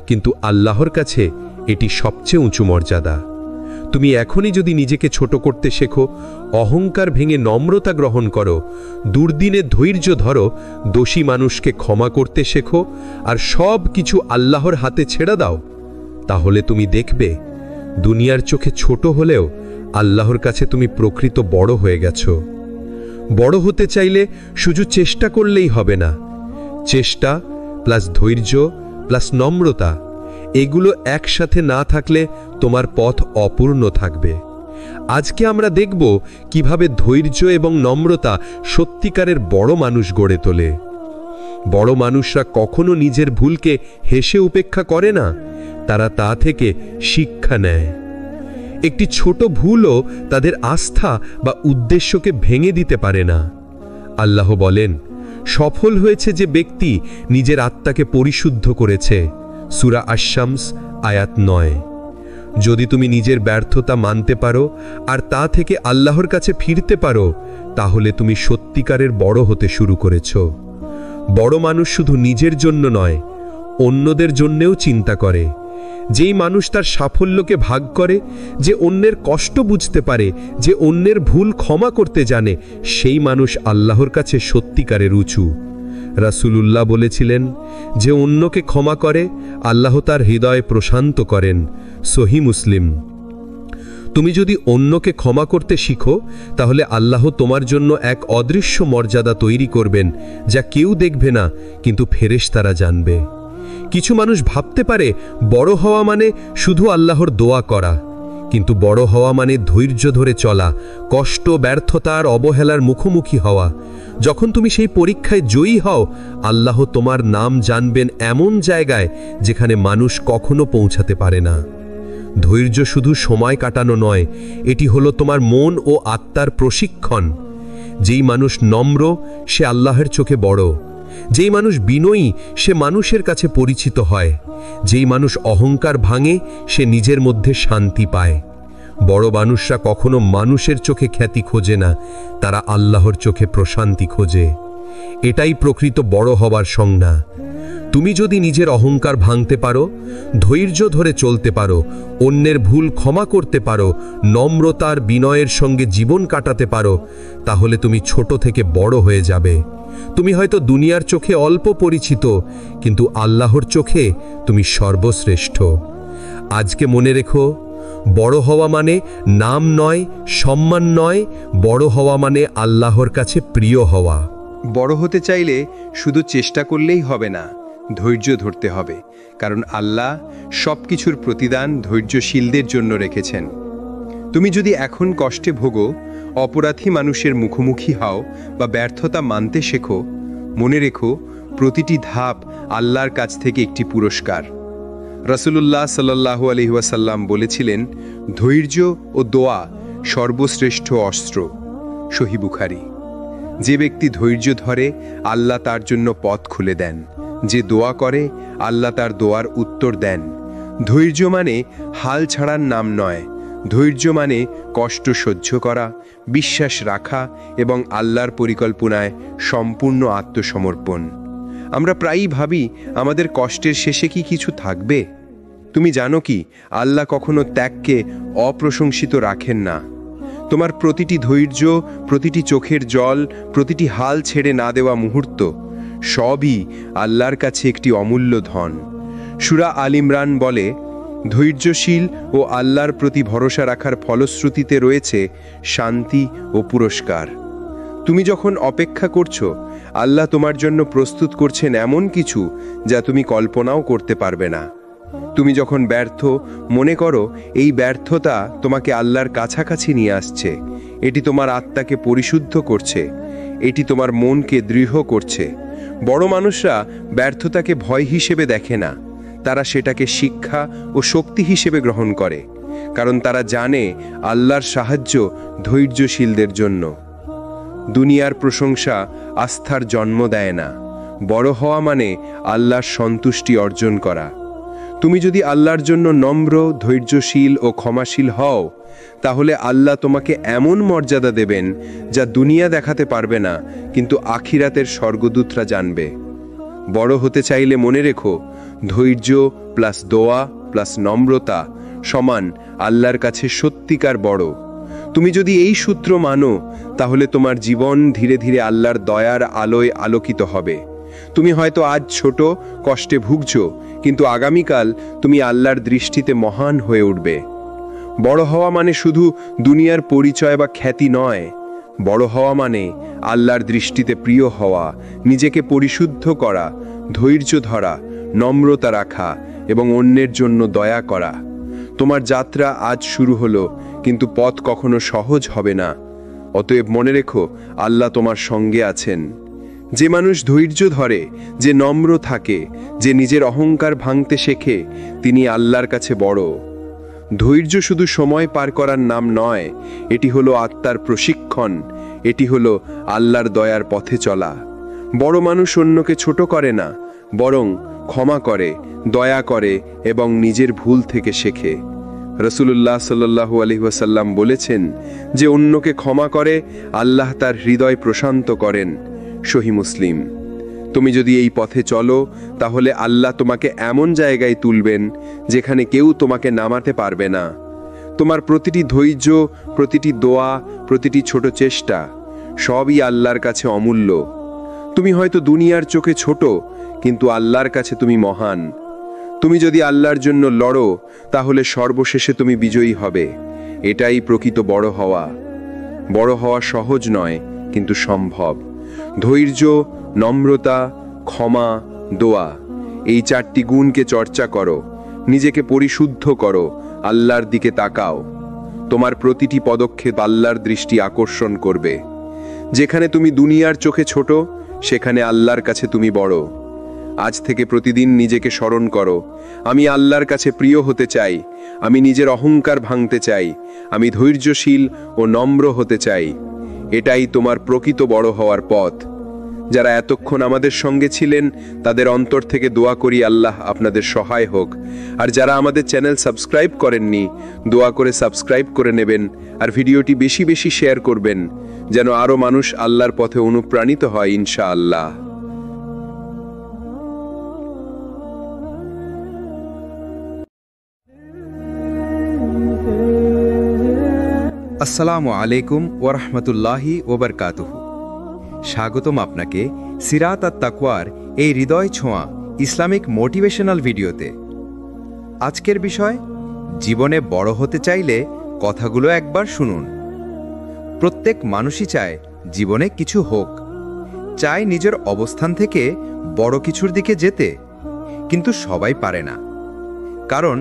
কিন্তু আল্লাহর কাছে এটি সবচেয়ে উঁচু মর্যাদা। তুমি এখনই যদি নিজেকে ছোট করতে শেখো, অহংকার ভেঙে নম্রতা গ্রহণ করো, দুর্দিনে ধৈর্য ধরো, দোষী মানুষকে ক্ষমা করতে শেখো, আর সব কিছু আল্লাহর হাতে ছেড়ে দাও, তাহলে তুমি দেখবে দুনিয়ার চোখে ছোট হলেও আল্লাহর কাছে তুমি প্রকৃত বড় হয়ে গেছো। বড় হতে চাইলে শুধু চেষ্টা করলেই হবে না। চেষ্টা প্লাস ধৈর্য প্লাস নম্রতা, এগুলো একসাথে না থাকলে তোমার পথ অপূর্ণ থাকবে। আজকে আমরা দেখব কিভাবে ধৈর্য এবং নম্রতা সত্যিকারের বড় মানুষ গড়ে তোলে। বড় মানুষরা কখনো নিজের ভুলকে হেসে উপেক্ষা করে না, তারা তা থেকে শিক্ষা নেয়। একটি ছোট ভুলও তাদের আস্থা বা উদ্দেশ্যকে ভেঙে দিতে পারে না। আল্লাহ বলেন, সফল হয়েছে যে ব্যক্তি নিজের আত্মাকে পরিশুদ্ধ করেছে। সূরা আশ-শামস আয়াত 9। যদি তুমি নিজের ব্যর্থতা মানতে পারো আর তা থেকে আল্লাহর কাছে ফিরতে পারো, তাহলে তুমি সত্যিকারের বড় হতে শুরু করেছ। বড় মানুষ শুধু নিজের জন্য নয়, অন্যদের জন্যেও চিন্তা করে। যেই মানুষ তার সাফল্যকে ভাগ করে, যে অন্যের কষ্ট বুঝতে পারে, যে অন্যের ভুল ক্ষমা করতে জানে, সেই মানুষ আল্লাহর কাছে সত্যিকারের উঁচু। রাসূলুল্লাহ বলেছিলেন, যে অন্যকে ক্ষমা করে আল্লাহ তার হৃদয় প্রশান্ত করেন। সহিহ মুসলিম। তুমি যদি অন্যকে ক্ষমা করতে শিখো, তাহলে আল্লাহ তোমার জন্য এক অদৃশ্য মর্যাদা তৈরি করবেন, যা কেউ দেখবে না, কিন্তু ফেরেশতারা জানবে। কিছু মানুষ ভাবতে পারে বড় হওয়া মানে শুধু আল্লাহর দোয়া করা, কিন্তু বড় হওয়া মানে ধৈর্য ধরে চলা, কষ্ট, ব্যর্থতা আর অবহেলার মুখোমুখি হওয়া। যখন তুমি সেই পরীক্ষায় জয়ী হও, আল্লাহ তোমার নাম জানবেন এমন জায়গায় যেখানে মানুষ কখনো পৌঁছাতে পারে না। ধৈর্য শুধু সময় কাটানো নয়, এটি হলো তোমার মন ও আত্মার প্রশিক্ষণ। যেই মানুষ নম্র, সে আল্লাহর চোখে বড়। যেই মানুষ বিনয়ী, সে মানুষের কাছে পরিচিত হয়। যেই মানুষ অহংকার ভাঙে, সে নিজের মধ্যে শান্তি পায়। বড় মানুষরা কখনো মানুষের চোখে খ্যাতি খোঁজে না, তারা আল্লাহর চোখে প্রশান্তি খোঁজে। এটাই প্রকৃত বড় হবার সংজ্ঞা। তুমি যদি নিজের অহংকার ভাঙতে পারো, ধৈর্য ধরে চলতে পারো, অন্যের ভুল ক্ষমা করতে পারো, নম্রতার বিনয়ের সঙ্গে জীবন কাটাতে পারো, তাহলে তুমি ছোট থেকে বড় হয়ে যাবে। তুমি হয়তো দুনিয়ার চোখে অল্প পরিচিত, কিন্তু আল্লাহর চোখে তুমি সর্বশ্রেষ্ঠ। আজকে মনে রেখো, বড় হওয়া মানে নাম নয়, সম্মান নয়, বড় হওয়া মানে আল্লাহর কাছে প্রিয় হওয়া। বড় হতে চাইলে শুধু চেষ্টা করলেই হবে না, ধৈর্য ধরতে হবে, কারণ আল্লাহ সব কিছুর প্রতিদান ধৈর্যশীলদের জন্য রেখেছেন। তুমি যদি এখন কষ্টে ভোগো, অপরাধী মানুষের মুখোমুখি হও বা ব্যর্থতা মানতে শেখো, মনে রেখো প্রতিটি ধাপ আল্লাহর কাছ থেকে একটি পুরস্কার। রাসূলুল্লাহ সাল্লাল্লাহু আলাইহি ওয়াসাল্লাম বলেছিলেন, ধৈর্য ও দোয়া সর্বশ্রেষ্ঠ অস্ত্র। সহিহ বুখারী। যে ব্যক্তি ধৈর্য ধরে, আল্লাহ তার জন্য পথ খুলে দেন। যে দোয়া করে, আল্লাহ তার দোয়ার উত্তর দেন। ধৈর্য মানে হাল ছাড়ার নাম নয়। ধৈর্য মানে কষ্ট সহ্য করা, বিশ্বাস রাখা এবং আল্লাহর পরিকল্পনায় সম্পূর্ণ আত্মসমর্পণ। আমরা প্রায়ই ভাবি আমাদের কষ্টের শেষে কি কিছু থাকবে। তুমি জানো কি, আল্লাহ কখনো ত্যাগকে অপ্রশংসিত রাখেন না। তোমার প্রতিটি ধৈর্য, প্রতিটি চোখের জল, প্রতিটি হাল ছেড়ে না দেওয়া মুহূর্ত, সবই আল্লাহর কাছে একটি অমূল্য ধন। সূরা আল ইমরান বলে, ধৈর্যশীল ও আল্লাহর প্রতি ভরসা রাখার ফলশ্রুতিতে রয়েছে শান্তি ও পুরস্কার। তুমি যখন অপেক্ষা করছো, আল্লাহ তোমার জন্য প্রস্তুত করছেন এমন কিছু যা তুমি কল্পনাও করতে পারবে না। তুমি যখন ব্যর্থ, মনে করো এই ব্যর্থতা তোমাকে আল্লাহর কাছাকাছি নিয়ে আসছে। এটি তোমার আত্মাকে পরিশুদ্ধ করছে, এটি তোমার মনকে দৃঢ় করছে। বড় মানুষরা ব্যর্থতাকে ভয় হিসেবে দেখে না, তারা সেটাকে শিক্ষা ও শক্তি হিসেবে গ্রহণ করে, কারণ তারা জানে আল্লাহর সাহায্য ধৈর্যশীলদের জন্য। দুনিয়ার প্রশংসা আস্থার জন্ম দেয় না। বড় হওয়া মানে আল্লাহর সন্তুষ্টি অর্জন করা। তুমি যদি আল্লাহর জন্য নম্র, ধৈর্যশীল ও ক্ষমাশীল হও, তাহলে আল্লাহ তোমাকে এমন মর্যাদা দেবেন যা দুনিয়া দেখাতে পারবে না, কিন্তু আখিরাতের স্বর্গদূতরা জানবে। বড় হতে চাইলে মনে রেখো, ধৈর্য প্লাস দোয়া প্লাস নম্রতা সমান আল্লাহর কাছে সত্যিকার বড়। তুমি যদি এই সূত্র মানো, তাহলে তোমার জীবন ধীরে ধীরে আল্লাহর দয়ার আলোয় আলোকিত হবে। তুমি হয়তো আজ ছোট কষ্টে ভুগছো, কিন্তু আগামীকাল তুমি আল্লাহর দৃষ্টিতে মহান হয়ে উঠবে। বড় হওয়া মানে শুধু দুনিয়ার পরিচয় বা খ্যাতি নয়। বড় হওয়া মানে আল্লাহর দৃষ্টিতে প্রিয় হওয়া, নিজেকে পরিশুদ্ধ করা, ধৈর্য ধরা, নম্রতা রাখা এবং অন্যের জন্য দয়া করা। তোমার যাত্রা আজ শুরু হলো, কিন্তু পথ কখনো সহজ হবে না। অতএব মনে রেখো, আল্লাহ তোমার সঙ্গে আছেন। যে মানুষ ধৈর্য ধরে, যে নম্র থাকে, যে নিজের অহংকার ভাঙতে শেখে, তিনি আল্লাহর কাছে বড়। ধৈর্য শুধু সময় পার করার নাম নয়, এটি হলো আত্মার প্রশিক্ষণ, এটি হলো আল্লাহর দয়ার পথে চলা। বড় মানুষ অন্যকে ছোট করে না, বরং ক্ষমা করে, দয়া করে এবং নিজের ভুল থেকে শেখে। রাসূলুল্লাহ সাল্লাল্লাহু আলাইহি ওয়াসাল্লাম বলেছেন, যে অন্যকে ক্ষমা করে, আল্লাহ তার হৃদয় প্রশান্ত করেন। সহিহ মুসলিম। তুমি যদি এই পথে চলো, তাহলে আল্লাহ তোমাকে এমন জায়গায় তুলবেন যেখানে কেউ তোমাকে নামাতে পারবে না। তোমার প্রতিটি ধৈর্য, প্রতিটি দোয়া, প্রতিটি ছোট চেষ্টা সবই আল্লাহর কাছে অমূল্য। তুমি হয়তো দুনিয়ার চোখে ছোট, কিন্তু আল্লাহর কাছে তুমি মহান। তুমি যদি আল্লাহর জন্য লড়ো, তাহলে সর্বশেষে তুমি বিজয়ী হবে। এটাই প্রকৃত বড় হওয়া। বড় হওয়া সহজ নয়, কিন্তু সম্ভব। ধৈর্য, নম্রতা, ক্ষমা, দোয়া, এই 4টি গুণকে চর্চা করো। নিজেকে পরিশুদ্ধ করো, আল্লাহর দিকে তাকাও। তোমার প্রতিটি পদক্ষেপ আল্লাহর দৃষ্টি আকর্ষণ করবে। যেখানে তুমি দুনিয়ার চোখে ছোট, সেখানে আল্লাহর কাছে তুমি বড়। আজ থেকে প্রতিদিন নিজেকে স্মরণ করো, আমি আল্লাহর কাছে প্রিয় হতে চাই, আমি নিজের অহংকার ভাঙতে চাই, আমি ধৈর্যশীল ও নম্র হতে চাই। এটাই তোমার প্রকৃত বড় হওয়ার পথ। যারা এতক্ষণ আমাদের সঙ্গে ছিলেন, তাদের অন্তর থেকে দোয়া করি আল্লাহ আপনাদের সহায় হোক। আর যারা আমাদের চ্যানেল সাবস্ক্রাইব করেননি, দোয়া করে সাবস্ক্রাইব করে নেবেন, আর ভিডিওটি বেশি বেশি শেয়ার করবেন, যেন আরও মানুষ আল্লাহর পথে অনুপ্রাণিত হয় ইনশাআল্লাহ। আসসালামু আলাইকুম ওরহমতুল্লাহি ওবরকাতুহু। স্বাগতম আপনাকে সিরাত আত তাকওয়ার এই হৃদয় ছোঁয়া ইসলামিক মোটিভেশনাল ভিডিওতে। আজকের বিষয়, জীবনে বড় হতে চাইলে কথাগুলো একবার শুনুন। প্রত্যেক মানুষই চায় জীবনে কিছু হোক, চায় নিজের অবস্থান থেকে বড় কিছুর দিকে যেতে, কিন্তু সবাই পারে না। কারণ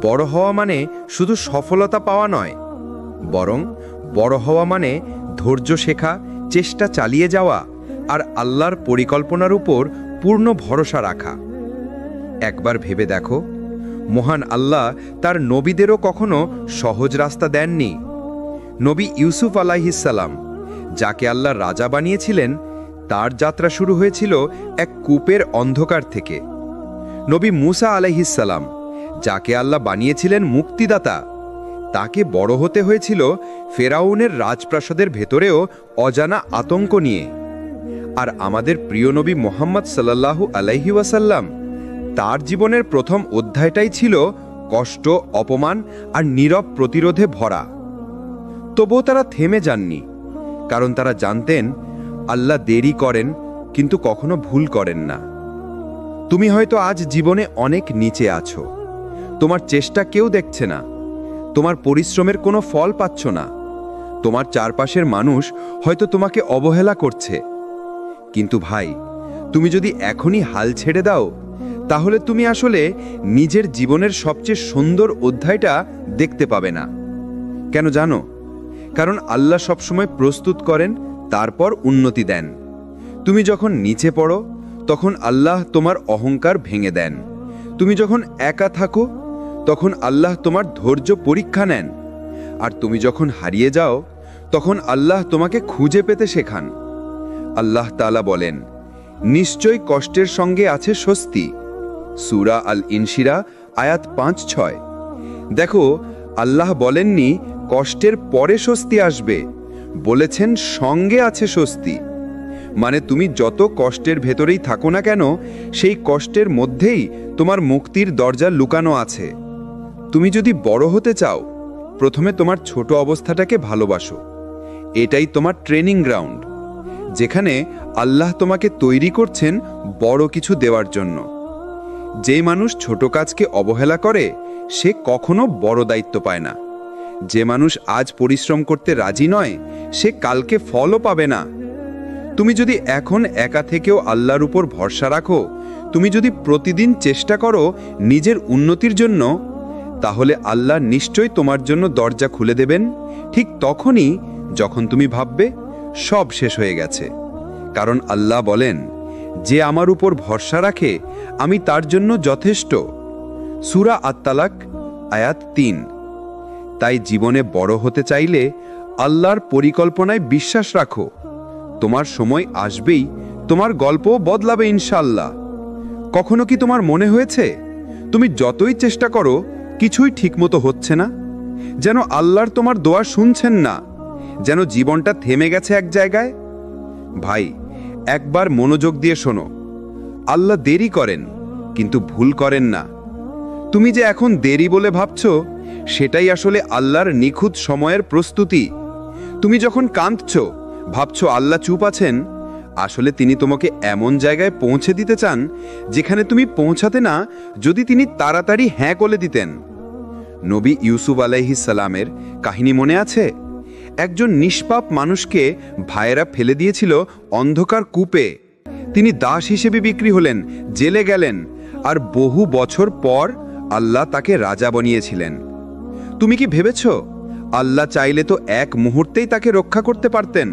বড় হওয়া মানে শুধু সফলতা পাওয়া নয়, বরং বড় হওয়া মানে ধৈর্য শেখা, চেষ্টা চালিয়ে যাওয়া আর আল্লাহর পরিকল্পনার উপর পূর্ণ ভরসা রাখা। একবার ভেবে দেখো, মহান আল্লাহ তার নবীদেরও কখনো সহজ রাস্তা দেননি। নবী ইউসুফ আলাইহিসসালাম, যাকে আল্লাহ রাজা বানিয়েছিলেন, তার যাত্রা শুরু হয়েছিল এক কূপের অন্ধকার থেকে। নবী মুসা আলাইহিসসালাম, যাকে আল্লাহ বানিয়েছিলেন মুক্তিদাতা, তাকে বড় হতে হয়েছিল ফেরাউনের রাজপ্রাসাদের ভেতরেও অজানা আতঙ্ক নিয়ে। আর আমাদের প্রিয় নবী মুহাম্মদ সাল্লাল্লাহু আলাইহি ওয়াসাল্লাম, তার জীবনের প্রথম অধ্যায়টাই ছিল কষ্ট, অপমান আর নীরব প্রতিরোধে ভরা। তবুও তারা থেমে যাননি, কারণ তারা জানতেন আল্লাহ দেরি করেন, কিন্তু কখনো ভুল করেন না। তুমি হয়তো আজ জীবনে অনেক নিচে আছো, তোমার চেষ্টা কেউ দেখছে না, তোমার পরিশ্রমের কোনো ফল পাচ্ছ না, তোমার চারপাশের মানুষ হয়তো তোমাকে অবহেলা করছে। কিন্তু ভাই, তুমি যদি এখনই হাল ছেড়ে দাও, তাহলে তুমি আসলে নিজের জীবনের সবচেয়ে সুন্দর অধ্যায়টা দেখতে পাবে না। কেন জানো? কারণ আল্লাহ সবসময় প্রস্তুত করেন, তারপর উন্নতি দেন। তুমি যখন নিচে পড়ো, তখন আল্লাহ তোমার অহংকার ভেঙে দেন। তুমি যখন একা থাকো, তখন আল্লাহ তোমার ধৈর্য পরীক্ষা নেন। আর তুমি যখন হারিয়ে যাও, তখন আল্লাহ তোমাকে খুঁজে পেতে শেখান। আল্লাহ তাআলা বলেন, নিশ্চয় কষ্টের সঙ্গে আছে স্বস্তি। সূরা আল ইনশিরা আয়াত 5-6। দেখো, আল্লাহ বলেননি কষ্টের পরে স্বস্তি আসবে, বলেছেন সঙ্গে আছে স্বস্তি। মানে তুমি যত কষ্টের ভেতরেই থাকো না কেন, সেই কষ্টের মধ্যেই তোমার মুক্তির দরজা লুকানো আছে। তুমি যদি বড় হতে চাও, প্রথমে তোমার ছোট অবস্থাটাকে ভালোবাসো। এটাই তোমার ট্রেনিং গ্রাউন্ড, যেখানে আল্লাহ তোমাকে তৈরি করছেন বড় কিছু দেওয়ার জন্য। যে মানুষ ছোট কাজকে অবহেলা করে, সে কখনো বড় দায়িত্ব পায় না। যে মানুষ আজ পরিশ্রম করতে রাজি নয়, সে কালকে ফলও পাবে না। তুমি যদি এখন একা থেকেও আল্লাহর উপর ভরসা রাখো, তুমি যদি প্রতিদিন চেষ্টা করো নিজের উন্নতির জন্য, তাহলে আল্লাহ নিশ্চয়ই তোমার জন্য দরজা খুলে দেবেন, ঠিক তখনই যখন তুমি ভাববে সব শেষ হয়ে গেছে। কারণ আল্লাহ বলেন, যে আমার উপর ভরসা রাখে, আমি তার জন্য যথেষ্ট। সূরা আত-তালাক আয়াত 3। তাই জীবনে বড় হতে চাইলে আল্লাহর পরিকল্পনায় বিশ্বাস রাখো। তোমার সময় আসবেই, তোমার গল্পও বদলাবে ইনশাআল্লাহ। কখনো কি তোমার মনে হয়েছে তুমি যতই চেষ্টা করো, কিছুই ঠিকমতো হচ্ছে না? যেন আল্লাহর তোমার দোয়া শুনছেন না, যেন জীবনটা থেমে গেছে এক জায়গায়? ভাই, একবার মনোযোগ দিয়ে শোনো, আল্লাহ দেরি করেন, কিন্তু ভুল করেন না। তুমি যে এখন দেরি বলে ভাবছো, সেটাই আসলে আল্লাহর নিখুঁত সময়ের প্রস্তুতি। তুমি যখন কাঁদছো, ভাবছো আল্লাহ চুপ আছেন, আসলে তিনি তোমাকে এমন জায়গায় পৌঁছে দিতে চান যেখানে তুমি পৌঁছাতে না যদি তিনি তাড়াতাড়ি হ্যাঁ করে দিতেন। নবী ইউসুফ আলাইহিস সালামের কাহিনী মনে আছে? একজন নিষ্পাপ মানুষকে ভাইয়েরা ফেলে দিয়েছিল অন্ধকার কূপে। তিনি দাস হিসেবে বিক্রি হলেন, জেলে গেলেন, আর বহু বছর পর আল্লাহ তাকে রাজা বানিয়েছিলেন। তুমি কি ভেবেছ আল্লাহ চাইলে তো এক মুহূর্তেই তাকে রক্ষা করতে পারতেন?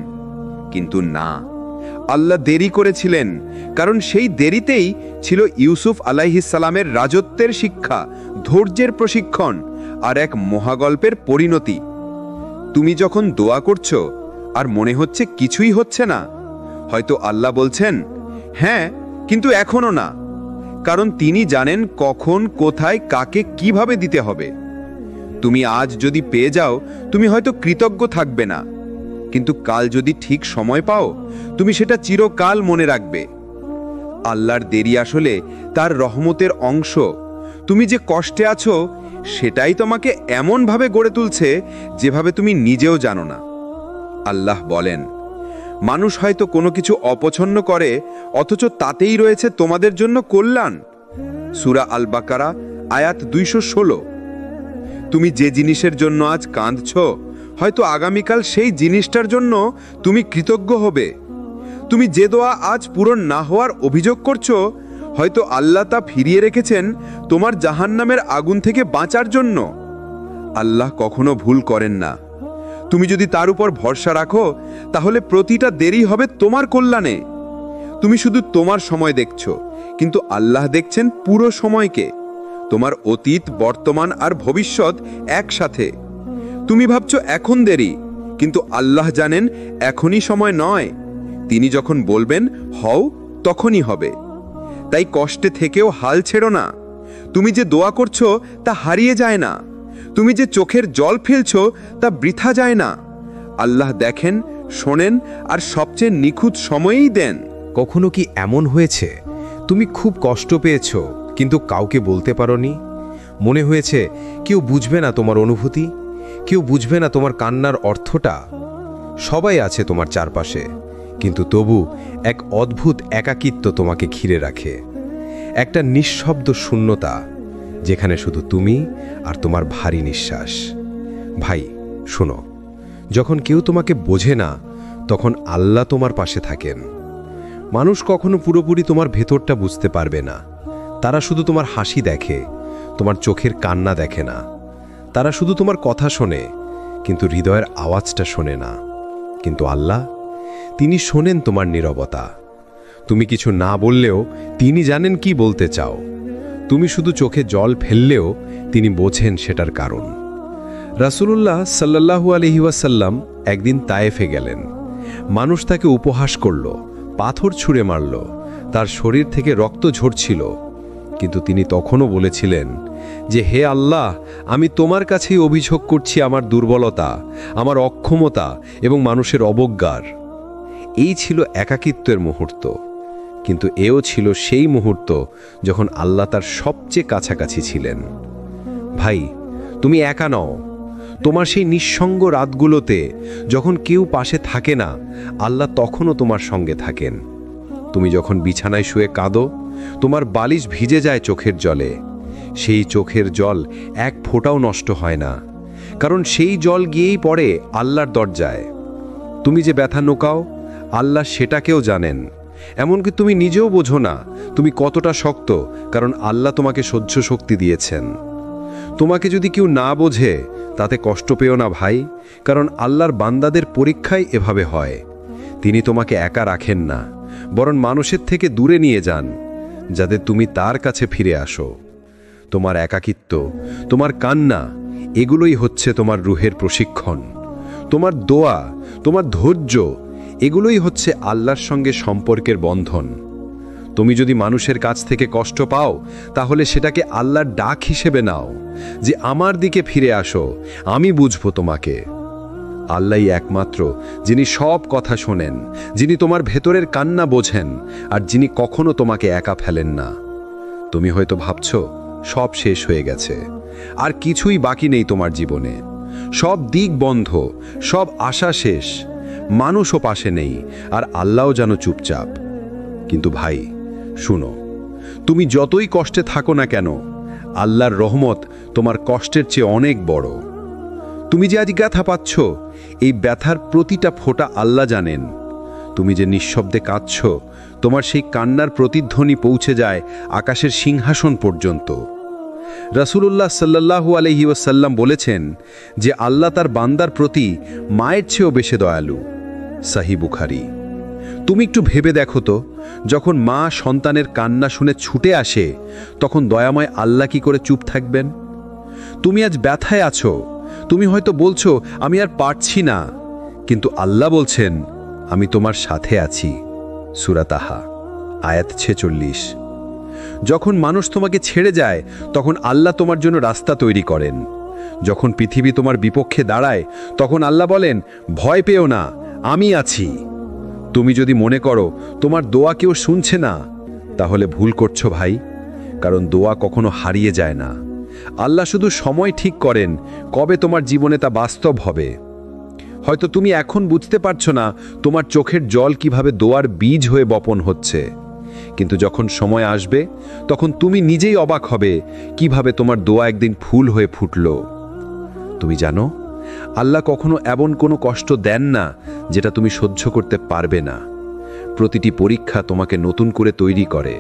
কিন্তু না, আল্লাহ দেরি করেছিলেন, কারণ সেই দেরিতেই ছিল ইউসুফ আলাইহিস সালামের রাজত্বের শিক্ষা, ধৈর্যের প্রশিক্ষণ আর এক মহাগল্পের পরিণতি। তুমি যখন দোয়া করছো আর মনে হচ্ছে কিছুই হচ্ছে না, হয়তো আল্লাহ বলছেন হ্যাঁ, কিন্তু এখনো না, কারণ তিনি জানেন কখন, কোথায়, কাকে কিভাবে দিতে হবে। তুমি আজ যদি পেয়ে যাও, তুমি হয়তো কৃতজ্ঞ থাকবে না, কিন্তু কাল যদি ঠিক সময় পাও, তুমি সেটা চিরকাল মনে রাখবে। আল্লাহর দেরি আসলে তার রহমতের অংশ। তুমি যে কষ্টে আছো সেটাই তোমাকে এমনভাবে গড়ে তুলছে যেভাবে তুমি নিজেও জানো না। আল্লাহ বলেন, মানুষ হয়তো কোনো কিছু অপছন্দ করে, অথচ তাতেই রয়েছে তোমাদের জন্য কল্যাণ। সূরা আল বাকারা আয়াত 216। তুমি যে জিনিসের জন্য আজ কাঁদছো, হয়তো আগামীকাল সেই জিনিসটার জন্য তুমি কৃতজ্ঞ হবে। তুমি যে দোয়া আজ পূরণ না হওয়ার অভিযোগ করছো, হয়তো আল্লাহ তা ফিরিয়ে রেখেছেন তোমার জাহান্নামের আগুন থেকে বাঁচার জন্য। আল্লাহ কখনো ভুল করেন না। তুমি যদি তার উপর ভরসা রাখো, তাহলে প্রতিটা দেরি হবে তোমার কল্যাণে। তুমি শুধু তোমার সময় দেখছো, কিন্তু আল্লাহ দেখছেন পুরো সময়কে, তোমার অতীত, বর্তমান আর ভবিষ্যৎ একসাথে। তুমি ভাবছো এখন দেরি, কিন্তু আল্লাহ জানেন এখনই সময় নয়। তিনি যখন বলবেন হও, তখনই হবে। তাই কষ্টে থেকেও হাল ছেড়ো না। তুমি যে দোয়া করছো তা হারিয়ে যায় না। তুমি যে চোখের জল ফেলছো তা বৃথা যায় না। আল্লাহ দেখেন, শোনেন আর সবচেয়ে নিখুঁত সময়েই দেন। কখনো কি এমন হয়েছে তুমি খুব কষ্ট পেয়েছো কিন্তু কাউকে বলতে পারোনি? মনে হয়েছে কেউ বুঝবে না তোমার অনুভূতি, কেউ বুঝবে না তোমার কান্নার অর্থটা। সবাই আছে তোমার চারপাশে, কিন্তু তবু এক অদ্ভুত একাকিত্ব তোমাকে ঘিরে রাখে। একটা নিঃশব্দ শূন্যতা, যেখানে শুধু তুমি আর তোমার ভারী নিঃশ্বাস। ভাই শোনো, যখন কেউ তোমাকে বোঝে না, তখন আল্লাহ তোমার পাশে থাকেন। মানুষ কখনো পুরোপুরি তোমার ভেতরটা বুঝতে পারবে না। তারা শুধু তোমার হাসি দেখে, তোমার চোখের কান্না দেখে না। তারা শুধু তোমার কথা শোনে, কিন্তু হৃদয়ের আওয়াজটা শোনে না। কিন্তু আল্লাহ, তিনি শোনেন তোমার নীরবতা। তুমি কিছু না বললেও তিনি জানেন কি বলতে চাও। তুমি শুধু চোখে জল ফেললেও তিনি বোঝেন সেটার কারণ। রাসূলুল্লাহ সাল্লাল্লাহু আলাইহি ওয়াসাল্লাম একদিন তায়েফে গেলেন। মানুষ তাকে উপহাস করল, পাথর ছুঁড়ে মারল, তার শরীর থেকে রক্ত ঝরছিল। কিন্তু তিনি তখনও বলেছিলেন যে, হে আল্লাহ, আমি তোমার কাছেই অভিযোগ করছি আমার দুর্বলতা, আমার অক্ষমতা এবং মানুষের অবজ্ঞার। এই ছিল একাকিত্বের মুহূর্ত, কিন্তু এও ছিল সেই মুহূর্ত যখন আল্লাহ তার সবচেয়ে কাছাকাছি ছিলেন। ভাই, তুমি একা নও। তোমার সেই নিঃসঙ্গ রাতগুলোতে যখন কেউ পাশে থাকে না, আল্লাহ তখনও তোমার সঙ্গে থাকেন। তুমি যখন বিছানায় শুয়ে কাঁদো, তোমার বালিশ ভিজে যায় চোখের জলে। সেই চোখের জল এক ফোঁটাও নষ্ট হয় না, কারণ সেই জল গিয়েই পড়ে আল্লাহর দরজায়। তুমি যে ব্যথা নোকাও, আল্লাহ সেটাকেও জানেন। এমনকি তুমি নিজেও বোঝো না তুমি কতটা শক্ত, কারণ আল্লাহ তোমাকে সহ্য শক্তি দিয়েছেন। তোমাকে যদি কেউ না বোঝে, তাতে কষ্ট পেও না ভাই, কারণ আল্লাহর বান্দাদের পরীক্ষাই এভাবে হয়। তিনি তোমাকে একা রাখেন না, বরং মানুষের থেকে দূরে নিয়ে যান, যাতে তুমি তার কাছে ফিরে আসো। তোমার একাকিত্ব, তোমার কান্না, এগুলোই হচ্ছে তোমার রুহের প্রশিক্ষণ। তোমার দোয়া, তোমার ধৈর্য, এগুলোই হচ্ছে আল্লাহর সঙ্গে সম্পর্কের বন্ধন। তুমি যদি মানুষের কাছ থেকে কষ্ট পাও, তাহলে সেটাকে আল্লাহর ডাক হিসেবে নাও, যে আমার দিকে ফিরে আসো, আমি বুঝবো তোমাকে। আল্লাহই একমাত্র যিনি সব কথা শোনেন, যিনি তোমার ভেতরের কান্না বোঝেন, আর যিনি কখনো তোমাকে একা ফেলেন না। তুমি হয়তো ভাবছো সব শেষ হয়ে গেছে, আর কিছুই বাকি নেই তোমার জীবনে, সব দিক বন্ধ, সব আশা শেষ। মানুষও পাশে নেই, আর আল্লাহও যেন চুপচাপ। কিন্তু ভাই শুনো, তুমি যতই কষ্টে থাকো না কেন, আল্লাহর রহমত তোমার কষ্টের চেয়ে অনেক বড়। তুমি যে আজ ব্যথা পাচ্ছ, এই ব্যথার প্রতিটা ফোঁটা আল্লাহ জানেন। তুমি যে নিঃশব্দে কাঁদছ, তোমার সেই কান্নার প্রতিধ্বনি পৌঁছে যায় আকাশের সিংহাসন পর্যন্ত। রাসূলুল্লাহ সাল্লাল্লাহু আলাইহি ওয়াসাল্লাম বলেছেন যে আল্লাহ তার বান্দার প্রতি মায়ের চেয়েও বেশি দয়ালু। সহিহ বুখারী। তুমি একটু ভেবে দেখো তো, যখন মা সন্তানের কান্না শুনে ছুটে আসে, তখন দয়াময় আল্লাহ কি করে চুপ থাকবেন? তুমি আজ ব্যথায় আছো, তুমি হয়তো বলছো আমি আর পারছি না, কিন্তু আল্লাহ বলছেন আমি তোমার সাথে আছি। সূরা তাহা আয়াত 46। যখন মানুষ তোমাকে ছেড়ে যায়, তখন আল্লাহ তোমার জন্য রাস্তা তৈরি করেন। যখন পৃথিবী তোমার বিপক্ষে দাঁড়ায়, তখন আল্লাহ বলেন ভয় পেও না, আমি আছি। তুমি যদি মনে করো তোমার দোয়া কেউ শুনছে না, তাহলে ভুল করছো ভাই, কারণ দোয়া কখনো হারিয়ে যায় না। আল্লাহ শুধু সময় ঠিক করেন কবে তোমার জীবনে তা বাস্তব হবে। হয়তো তুমি এখন বুঝতে পারছো না তোমার চোখের জল কিভাবে দোয়ার বীজ হয়ে বপন হচ্ছে, কিন্তু যখন সময় আসবে তখন তুমি নিজেই অবাক হবে কিভাবে তোমার দোয়া একদিন ফুল হয়ে ফুটল। তুমি জানো, আল্লাহ কখনো এমন কোনো কষ্ট দেন না যেটা তুমি সহ্য করতে পারবে না। প্রতিটি পরীক্ষা তোমাকে নতুন করে তৈরি করে,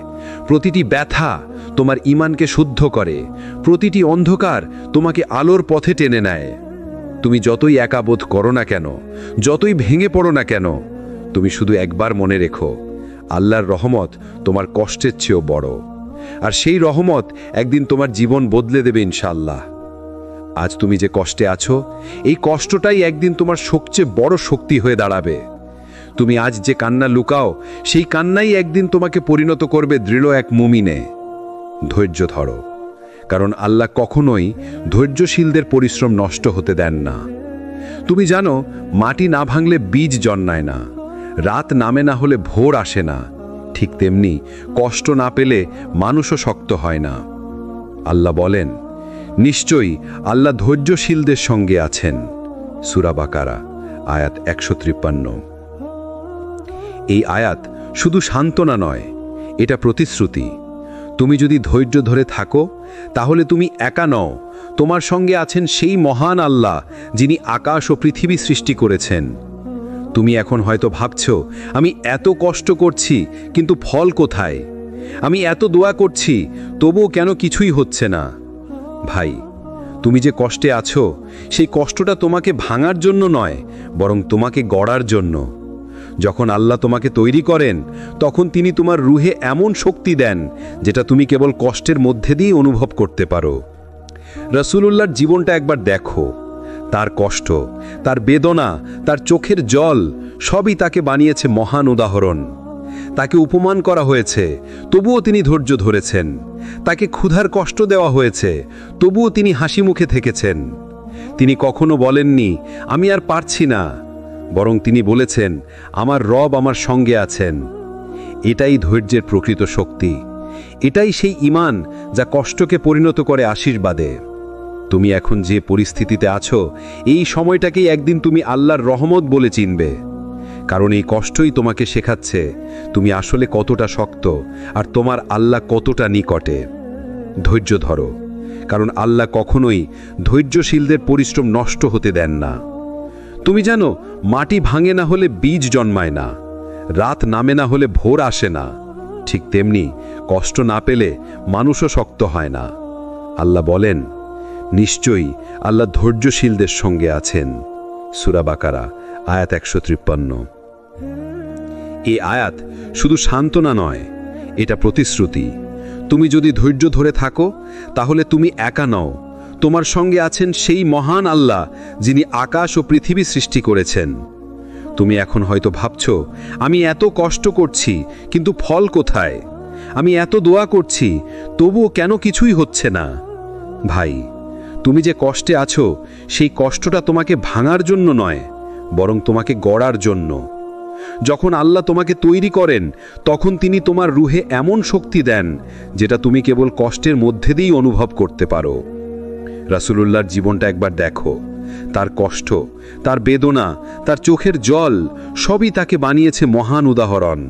প্রতিটি ব্যথা তোমার ঈমানকে শুদ্ধ করে, প্রতিটি অন্ধকার তোমাকে আলোর পথে টেনে নেয়। তুমি যতই একা বোধ করো না কেন, যতই ভেঙে পড়ো না কেন, তুমি শুধু একবার মনে রেখো, আল্লাহর রহমত তোমার কষ্টের চেয়েও বড়। আর সেই রহমত একদিন তোমার জীবন বদলে দেবে ইনশাআল্লাহ। আজ তুমি যে কষ্টে আছো, এই কষ্টটাই একদিন তোমার সবচেয়ে বড় শক্তি হয়ে দাঁড়াবে। তুমি আজ যে কান্না লুকাও, সেই কান্নাই একদিন তোমাকে পরিণত করবে দৃঢ় এক মুমিনে। ধৈর্য ধরো, কারণ আল্লাহ কখনোই ধৈর্যশীলদের পরিশ্রম নষ্ট হতে দেন না। তুমি জানো, মাটি না ভাঙলে বীজ জন্মায় না, রাত নামে না হলে ভোর আসে না। ঠিক তেমনি কষ্ট না পেলে মানুষও শক্ত হয় না। আল্লাহ বলেন, নিশ্চয়ই আল্লাহ ধৈর্যশীলদের সঙ্গে আছেন। সূরা বাকারা আয়াত 153। এই আয়াত শুধু সান্ত্বনা নয়, এটা প্রতিশ্রুতি। তুমি যদি ধৈর্য ধরে থাকো, তাহলে তুমি একা নও, তোমার সঙ্গে আছেন সেই মহান আল্লাহ যিনি আকাশ ও পৃথিবী সৃষ্টি করেছেন। তুমি এখন হয়তো ভাবছো, আমি এত কষ্ট করছি কিন্তু ফল কোথায়? আমি এত দোয়া করছি তবুও কেন কিছুই হচ্ছে না? ভাই, তুমি যে কষ্টে আছো, সেই কষ্টটা তোমাকে ভাঙার জন্য নয়, বরং তোমাকে গড়ার জন্য। যখন আল্লাহ তোমাকে তৈরি করেন, তখন তিনি তোমার রুহে এমন শক্তি দেন যেটা তুমি কেবল কষ্টের মধ্যে দিয়ে অনুভব করতে পারো। রাসূলুল্লাহর জীবনটা একবার দেখো। তার কষ্ট, তার বেদনা, তার চোখের জল সবই তাকে বানিয়েছে মহান উদাহরণ। তাকে উপমান করা হয়েছে, তবুও তিনি ধৈর্য ধরেছেন। তাকে ক্ষুধার কষ্ট দেওয়া হয়েছে, তবুও তিনি হাসি মুখে থেকেছেন। তিনি কখনো বলেননি আমি আর পারছি না, বরং তিনি বলেছেন আমার রব আমার সঙ্গে আছেন। এটাই ধৈর্যের প্রকৃত শক্তি, এটাই সেই ঈমান যা কষ্টকে পরিণত করে আশীর্বাদে। তুমি এখন যে পরিস্থিতিতে আছো, এই সময়টাকেই একদিন তুমি আল্লাহর রহমত বলে চিনবে, কারণ এই কষ্টই তোমাকে শেখাচ্ছে তুমি আসলে কতটা শক্ত আর তোমার আল্লাহ কতটা নিকটে। ধৈর্য ধরো, কারণ আল্লাহ কখনোই ধৈর্যশীলদের পরিশ্রম নষ্ট হতে দেন না। তুমি জানো, মাটি ভাঙে না হলে বীজ জন্মায় না, রাত নামে না হলে ভোর আসে না। ঠিক তেমনি কষ্ট না পেলে মানুষও শক্ত হয় না। আল্লাহ বলেন, নিশ্চয়ই আল্লাহ ধৈর্যশীলদের সঙ্গে আছেন। সূরা বাকারা আয়াত 153। এই আয়াত শুধু সান্ত্বনা নয়, এটা প্রতিশ্রুতি। তুমি যদি ধৈর্য ধরে থাকো, তাহলে তুমি একা নও, তোমার সঙ্গে আছেন সেই মহান আল্লাহ যিনি আকাশ ও পৃথিবী সৃষ্টি করেছেন। তুমি এখন হয়তো ভাবছো, আমি এত কষ্ট করছি কিন্তু ফল কোথায়? আমি এত দোয়া করছি তবুও কেন কিছুই হচ্ছে না? ভাই, তুমি যে কষ্টে আছো, সেই কষ্টটা তোমাকে ভাঙার জন্য নয়, বরং তোমাকে গড়ার জন্য। যখন আল্লাহ তোমাকে তৈরি করেন, তখন তিনি তোমার রুহে এমন শক্তি দেন যেটা তুমি কেবল কষ্টের মধ্যে দিয়েই অনুভব করতে পারো। রাসূলুল্লাহর জীবনটা একবার দেখো। তার কষ্ট, তার বেদনা, তার চোখের জল সবই তাকে বানিয়েছে মহান উদাহরণ।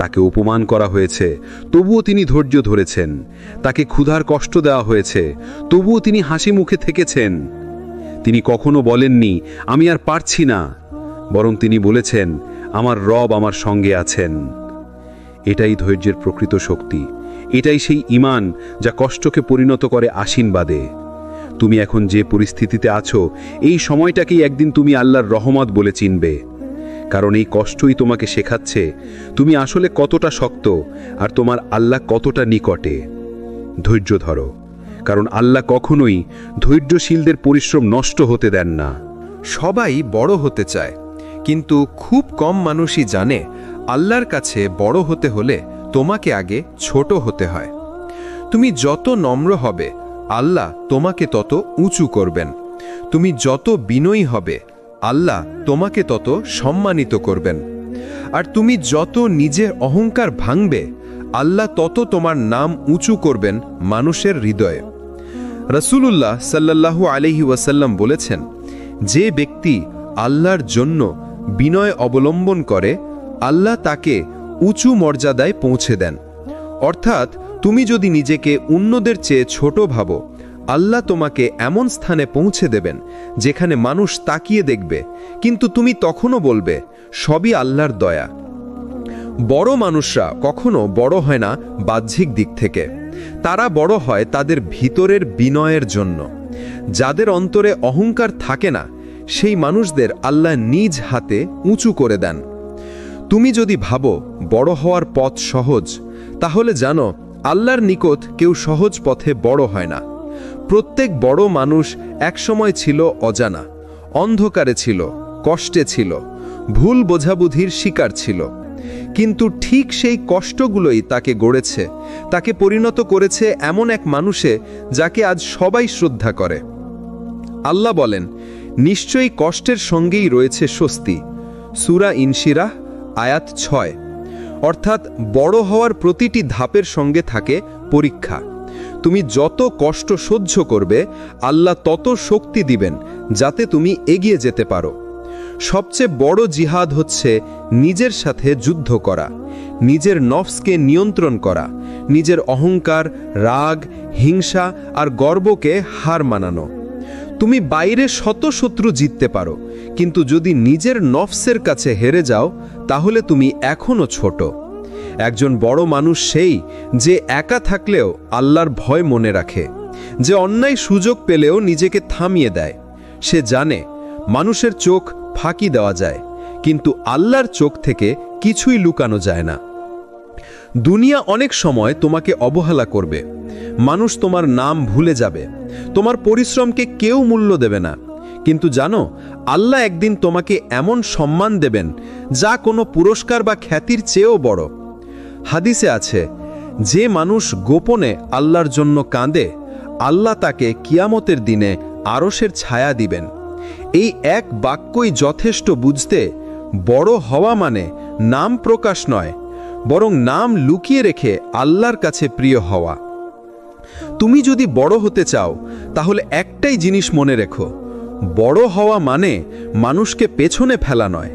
তাকে অপমান করা হয়েছে, তবুও তিনি ধৈর্য ধরেছেন। তাকে ক্ষুধার কষ্ট দেওয়া হয়েছে, তবুও তিনি হাসি মুখে থেকেছেন। তিনি কখনো বলেননি আমি আর পারছি না, বরং তিনি বলেছেন আমার রব আমার সঙ্গে আছেন। এটাই ধৈর্যের প্রকৃত শক্তি, এটাই সেই ঈমান যা কষ্টকে পরিণত করে আশীর্বাদে। তুমি এখন যে পরিস্থিতিতে আছো, এই সময়টাকেই একদিন তুমি আল্লাহর রহমত বলে চিনবে। কারণ এই কষ্টই তোমাকে শেখাচ্ছে তুমি আসলে কতটা শক্ত আর তোমার আল্লাহ কতটা নিকটে। ধৈর্য ধরো, কারণ আল্লাহ কখনোই ধৈর্যশীলদের পরিশ্রম নষ্ট হতে দেন না। সবাই বড় হতে চায়, কিন্তু খুব কম মানুষই জানে আল্লাহর কাছে বড় হতে হলে তোমাকে আগে ছোট হতে হয়। তুমি যত নম্র হবে আল্লাহ তোমাকে তত উঁচু করবেন। তুমি যত বিনয়ী হবে আল্লাহ তোমাকে তত সম্মানিত করবেন। আর তুমি যত নিজের অহংকার ভাঙবে আল্লাহ তত তোমার নাম উঁচু করবেন মানুষের হৃদয়ে। রাসূলুল্লাহ সাল্লাল্লাহু আলাইহি ওয়াসাল্লাম বলেছেন, যে ব্যক্তি আল্লাহর জন্য বিনয় অবলম্বন করে আল্লাহ তাকে উঁচু মর্যাদায় পৌঁছে দেন। অর্থাৎ তুমি যদি নিজেকে অন্যদের চেয়ে ছোট ভাবো, আল্লাহ তোমাকে এমন স্থানে পৌঁছে দেবেন যেখানে মানুষ তাকিয়ে দেখবে, কিন্তু তুমি তখনও বলবে সবই আল্লাহর দয়া। বড় মানুষরা কখনো বড় হয় না বাহ্যিক দিক থেকে, তারা বড় হয় তাদের ভিতরের বিনয়ের জন্য। যাদের অন্তরে অহংকার থাকে না সেই মানুষদের আল্লাহ নিজ হাতে উঁচু করে দেন। তুমি যদি ভাবো বড় হওয়ার পথ সহজ, তাহলে জানো আল্লাহর নিকট কেউ সহজ পথে বড় হয় না। প্রত্যেক বড় মানুষ একসময় ছিল অজানা, অন্ধকারে ছিল, কষ্টে ছিল, ভুল বোঝাবুঝির শিকার ছিল। কিন্তু ঠিক সেই কষ্টগুলোই তাকে গড়েছে, তাকে পরিণত করেছে এমন এক মানুষে যাকে আজ সবাই শ্রদ্ধা করে। আল্লাহ বলেন, নিশ্চয়ই কষ্টের সঙ্গেই রয়েছে স্বস্তি। সূরা ইনশিরাহ আয়াত 6। অর্থাৎ বড় হওয়ার প্রতিটি ধাপের সঙ্গে থাকে পরীক্ষা। তুমি যত কষ্ট সহ্য করবে আল্লাহ তত শক্তি দিবেন যাতে তুমি এগিয়ে যেতে পারো। সবচেয়ে বড় জিহাদ হচ্ছে নিজের সাথে যুদ্ধ করা, নিজের নফসকে নিয়ন্ত্রণ করা, নিজের অহংকার, রাগ, হিংসা আর গর্বকে হার মানানো। তুমি বাইরে শত শত্রু জিততে পারো, কিন্তু যদি নিজের নফসের কাছে হেরে যাও তাহলে তুমি এখনো ছোট। একজন বড় মানুষ সেই যে একা থাকলেও আল্লাহর ভয় মনে রাখে, যে অন্যায় সুযোগ পেলেও নিজেকে থামিয়ে দেয়। সে জানে মানুষের চোখ ফাঁকি দেওয়া যায়, কিন্তু আল্লাহর চোখ থেকে কিছুই লুকানো যায় না। দুনিয়া অনেক সময় তোমাকে অবহেলা করবে, মানুষ তোমার নাম ভুলে যাবে, তোমার পরিশ্রমকে কেউ মূল্য দেবে না। কিন্তু জানো আল্লাহ একদিন তোমাকে এমন সম্মান দেবেন যা কোনো পুরস্কার বা খ্যাতির চেয়েও বড়। হাদিসে আছে, যে মানুষ গোপনে আল্লাহর জন্য কাঁদে আল্লাহ তাকে কিয়ামতের দিনে আরশের ছায়া দিবেন। এই এক বাক্যই যথেষ্ট বুঝতে বড় হওয়া মানে নাম প্রকাশ নয়, বরং নাম লুকিয়ে রেখে আল্লাহর কাছে প্রিয় হওয়া। তুমি যদি বড় হতে চাও তাহলে একটাই জিনিস মনে রেখো, বড় হওয়া মানে মানুষকে পেছনে ফেলা নয়,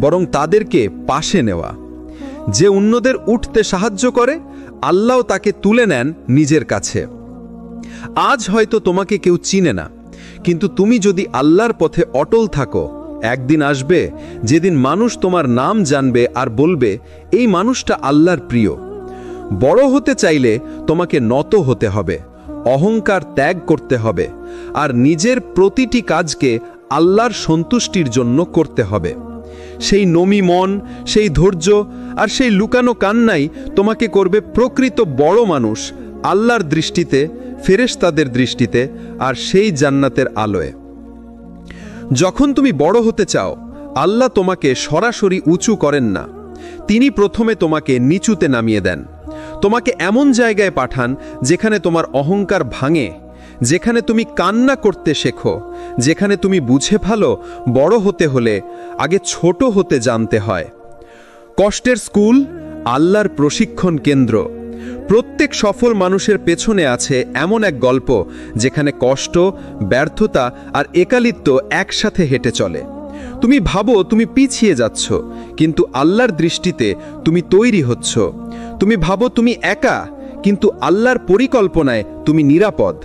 বরং তাদেরকে পাশে নেওয়া। যে অন্যদের উঠতে সাহায্য করে আল্লাহ তাকে তুলে নেন নিজের কাছে। আজ হয়তো তোমাকে কেউ চিনে না, কিন্তু তুমি যদি আল্লাহর পথে অটল থাকো, একদিন আসবে যেদিন মানুষ তোমার নাম জানবে আর বলবে এই মানুষটা আল্লাহর প্রিয়। বড় হতে চাইলে তোমাকে নত হতে হবে, অহংকার ত্যাগ করতে হবে, আর নিজের প্রতিটি কাজকে আল্লাহর সন্তুষ্টির জন্য করতে হবে। সেই নমি মন, সেই ধৈর্য আর সেই লুকানো কান্নাই তোমাকে করবে প্রকৃত বড় মানুষ, আল্লাহর দৃষ্টিতে, ফেরেশতাদের দৃষ্টিতে, আর সেই জান্নাতের আলোয়। যখন তুমি বড় হতে চাও আল্লাহ তোমাকে সরাসরি উঁচু করেন না, তিনি প্রথমে তোমাকে নিচুতে নামিয়ে দেন। তোমাকে এমন জায়গায় পাঠান যেখানে তোমার অহংকার ভাঙে, যেখানে তুমি কান্না করতে শেখো, যেখানে তুমি বুঝে ভালো বড় হতে হলে আগে ছোট হতে জানতে হয়। কষ্টের স্কুল, আল্লাহর প্রশিক্ষণ কেন্দ্র, প্রত্যেক সফল মানুষের পেছনে আছে এমন এক গল্প যেখানে কষ্ট, ব্যর্থতা আর একালিত্ব একসাথে হেঁটে চলে। তুমি ভাবো তুমি পিছিয়ে যাচ্ছ, কিন্তু আল্লাহর দৃষ্টিতে তুমি তৈরি হচ্ছ। তুমি ভাবো তুমি একা, কিন্তু আল্লাহর পরিকল্পনায় তুমি নিরাপদ।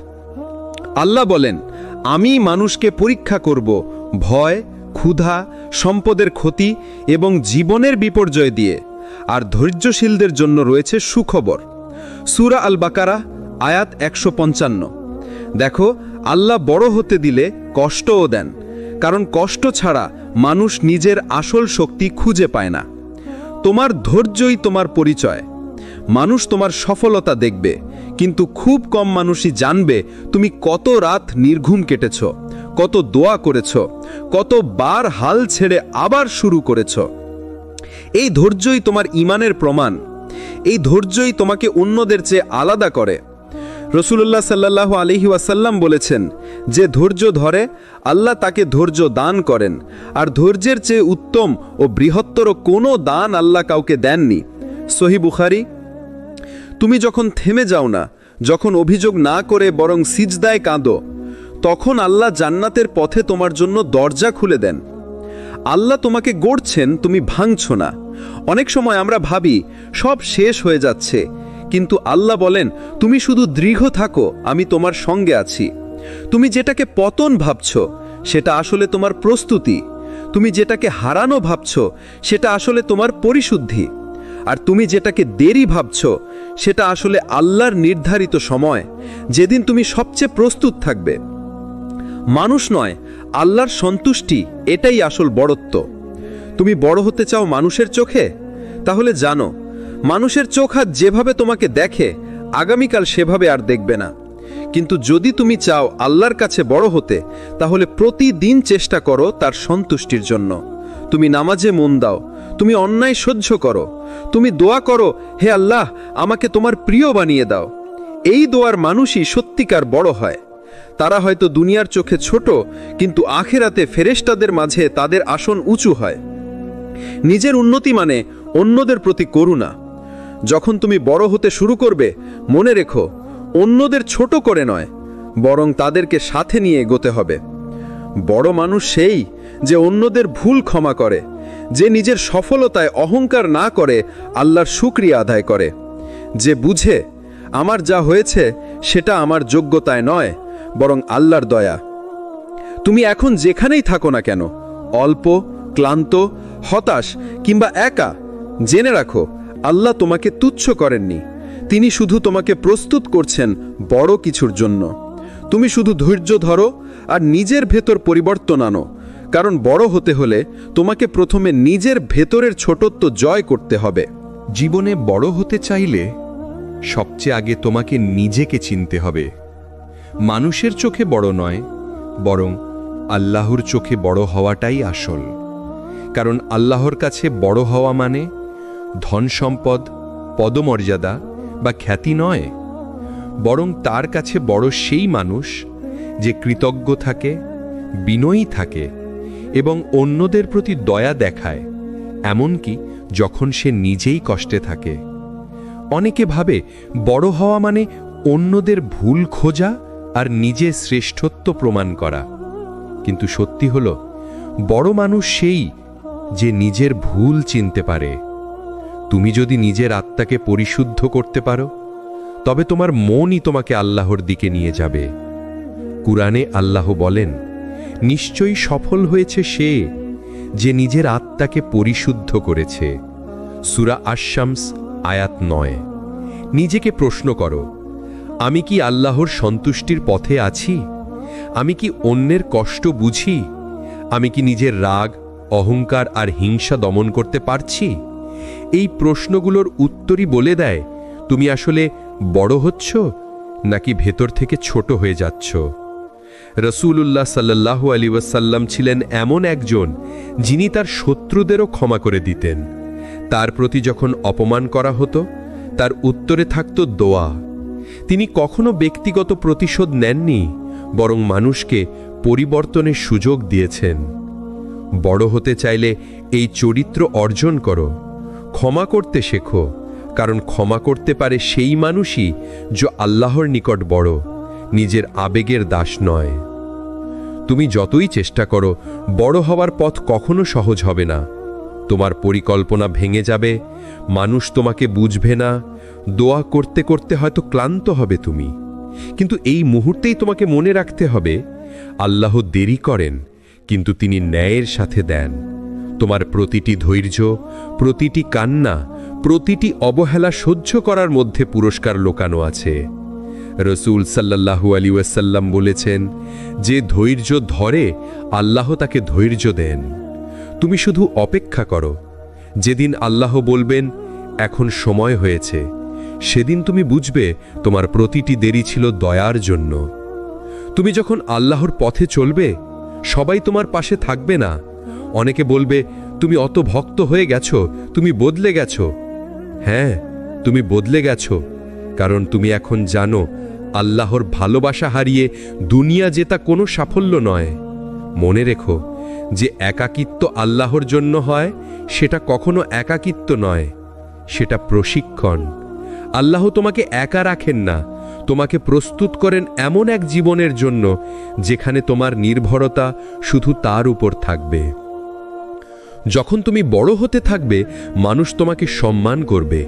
আল্লাহ বলেন, আমি মানুষকে পরীক্ষা করব ভয়, ক্ষুধা, সম্পদের ক্ষতি এবং জীবনের বিপর্যয় দিয়ে। আর ধৈর্যশীলদের জন্য রয়েছে সুখবর। সূরা আল বাকারা আয়াত 155। দেখো, আল্লাহ বড় হতে দিলে কষ্টও দেন, কারণ কষ্ট ছাড়া মানুষ নিজের আসল শক্তি খুঁজে পায় না। তোমার ধৈর্যই তোমার পরিচয়। মানুষ তোমার সফলতা দেখবে, কিন্তু খুব কম মানুষই জানবে তুমি কত রাত নির্ঘুম কেটেছ, কত দোয়া করেছ, কতবার হাল ছেড়ে আবার শুরু করেছ। এই ধৈর্যই তোমার ঈমানের প্রমাণ। এই ধৈর্যই তোমাকে অন্যদের চেয়ে আলাদা করে। রাসূলুল্লাহ সাল্লাল্লাহু আলাইহি ওয়াসাল্লাম বলেছেন, যে ধৈর্য ধরে আল্লাহ তাকে ধৈর্য দান করেন, আর ধৈর্যের চেয়ে উত্তম ও বৃহত্তর কোনো দান আল্লাহ কাউকে দেননি। সহিহ বুখারী। তুমি যখন থেমে যাও না, যখন অভিযোগ না করে বরং সিজদায় কাঁদো, তখন আল্লাহ জান্নাতের পথে তোমার জন্য দরজা খুলে দেন। আল্লাহ তোমাকে গড়ছেন, তুমি ভাঙছ না। অনেক সময় আমরা ভাবি সব শেষ হয়ে যাচ্ছে, কিন্তু আল্লাহ বলেন, তুমি শুধু দৃঢ় থাকো, আমি তোমার সঙ্গে আছি। তুমি যেটাকে পতন ভাবছ, সেটা আসলে তোমার প্রস্তুতি। তুমি যেটাকে হারানো ভাবছ, সেটা আসলে তোমার পরিশুদ্ধি। আর তুমি যেটাকে দেরি ভাবছ, সেটা আসলে আল্লাহর নির্ধারিত সময়, যেদিন তুমি সবচেয়ে প্রস্তুত থাকবে। মানুষ নয়, আল্লাহর সন্তুষ্টি, এটাই আসল বড়ত্ব। তুমি বড় হতে চাও মানুষের চোখে? তাহলে জানো, মানুষের চোখ আজ যেভাবে তোমাকে দেখে, আগামীকাল সেভাবে আর দেখবে না। কিন্তু যদি তুমি চাও আল্লাহর কাছে বড় হতে, তাহলে প্রতিদিন চেষ্টা করো তার সন্তুষ্টির জন্য। তুমি নামাজে মন দাও, তুমি অন্যায় সহ্য করো, তুমি দোয়া করো, হে আল্লাহ, আমাকে তোমার প্রিয় বানিয়ে দাও। এই দোয়ার মানুষই সত্যিকার বড় হয়। তারা হয়তো দুনিয়ার চোখে ছোট, কিন্তু আখিরাতে ফেরেশতাদের মাঝে তাদের আসন উঁচু হয়। নিজের উন্নতি মানে অন্যদের প্রতি করুণা। যখন তুমি বড় হতে শুরু করবে, মনে রেখো, অন্যদের ছোট করে নয়, বরং তাদেরকে সাথে নিয়ে এগোতে হবে। বড় মানুষ সেই যে অন্যদের ভুল ক্ষমা করে, যে নিজের সফলতায় অহংকার না করে আল্লাহর শুকরিয়া আদায় করে, যে বুঝে আমার যা হয়েছে সেটা আমার যোগ্যতায় নয়, বরং আল্লাহর দয়া। তুমি এখন যেখানেই থাকো না কেন, অল্প, ক্লান্ত, হতাশ কিংবা একা, জেনে রাখো, আল্লাহ তোমাকে তুচ্ছ করেননি। তিনি শুধু তোমাকে প্রস্তুত করছেন বড় কিছুর জন্য। তুমি শুধু ধৈর্য ধরো আর নিজের ভেতর পরিবর্তন আনো, কারণ বড় হতে হলে তোমাকে প্রথমে নিজের ভেতরের ছোটত্ব জয় করতে হবে। জীবনে বড় হতে চাইলে সবচেয়ে আগে তোমাকে নিজেকে চিনতে হবে। মানুষের চোখে বড় নয়, বরং আল্লাহর চোখে বড় হওয়াটাই আসল। কারণ আল্লাহর কাছে বড় হওয়া মানে ধন সম্পদ, পদমর্যাদা বা খ্যাতি নয়, বরং তার কাছে বড় সেই মানুষ যে কৃতজ্ঞ থাকে, বিনয়ী থাকে এবং অন্যদের প্রতি দয়া দেখায়, এমনকি যখন সে নিজেই কষ্টে থাকে। অনেকে ভাবে বড় হওয়া মানে অন্যদের ভুল খোঁজা আর নিজের শ্রেষ্ঠত্ব প্রমাণ করা, কিন্তু সত্যি হলো বড় মানুষ সেই যে নিজের ভুল চিনতে পারে। তুমি যদি নিজের আত্মাকে পরিশুদ্ধ করতে পারো, তবে তোমার মনই তোমাকে আল্লাহর দিকে নিয়ে যাবে। কুরআনে আল্লাহ বলেন, নিশ্চয়ই সফল হয়েছে সে যে নিজের আত্মাকে পরিশুদ্ধ করেছে। সূরা আশ-শামস আয়াত 9। নিজেকে প্রশ্ন করো, আমি কি আল্লাহর সন্তুষ্টির পথে আছি? আমি কি অন্যের কষ্ট বুঝি? আমি কি নিজের রাগ, অহংকার আর হিংসা দমন করতে পারছি? এই প্রশ্নগুলোর উত্তরই বলে দেয় তুমি আসলে বড় হচ্ছ নাকি ভেতর থেকে ছোট হয়ে যাচ্ছ। রাসূলুল্লাহ সাল্লাল্লাহু আলাইহি ওয়াসাল্লাম ছিলেন এমন একজন যিনি তার শত্রুদেরও ক্ষমা করে দিতেন। তার প্রতি যখন অপমান করা হতো, তার উত্তরে থাকত দোয়া। তিনি কখনো ব্যক্তিগত প্রতিশোধ নেননি, বরং মানুষকে পরিবর্তনের সুযোগ দিয়েছেন। বড় হতে চাইলে এই চরিত্র অর্জন করো, ক্ষমা করতে শেখো কারণ ক্ষমা করতে পারে সেই মানুষই যে আল্লাহর নিকট বড়, নিজের আবেগের দাস নয়। তুমি যতই চেষ্টা করো, বড় হওয়ার পথ কখনো সহজ হবে না। তোমার পরিকল্পনা ভেঙে যাবে, মানুষ তোমাকে বুঝবে না, দোয়া করতে করতে হয়তো ক্লান্ত হবে তুমি। কিন্তু এই মুহূর্তেই তোমাকে মনে রাখতে হবে, আল্লাহ দেরি করেন, কিন্তু তিনি ন্যায়ের সাথে দেন। তোমার প্রতিটি ধৈর্য, প্রতিটি কান্না, প্রতিটি অবহেলা সহ্য করার মধ্যে পুরস্কার লুকানো আছে। রসূল সাল্লাল্লাহু আলাইহি ওয়াসাল্লাম বলেছেন, যে ধৈর্য ধরে আল্লাহ তাকে ধৈর্য দেন। তুমি শুধু অপেক্ষা করো, যেদিন আল্লাহ বলবেন এখন সময় হয়েছে, সেদিন তুমি বুঝবে তোমার প্রতিটি দেরি ছিল দয়ার জন্য। তুমি যখন আল্লাহর পথে চলবে, সবাই তোমার পাশে থাকবে না। অনেকে বলবে, তুমি অত ভক্ত হয়ে গেছো, তুমি বদলে গেছো। হ্যাঁ, তুমি বদলে গেছো, কারণ তুমি এখন জানো আল্লাহর ভালোবাসা হারিয়ে দুনিয়া জেতা কোনো সাফল্য নয়। মনে রেখো, যে একাকিত্ব আল্লাহর জন্য হয়, সেটা কখনো একাকিত্ব নয়, সেটা প্রশিক্ষণ। আল্লাহ তোমাকে একা রাখেন না, তোমাকে প্রস্তুত করেন এমন এক জীবনের জন্য যেখানে তোমার নির্ভরতা শুধু তার উপর থাকবে। যখন তুমি বড় হতে থাকবে, মানুষ তোমাকে সম্মান করবে,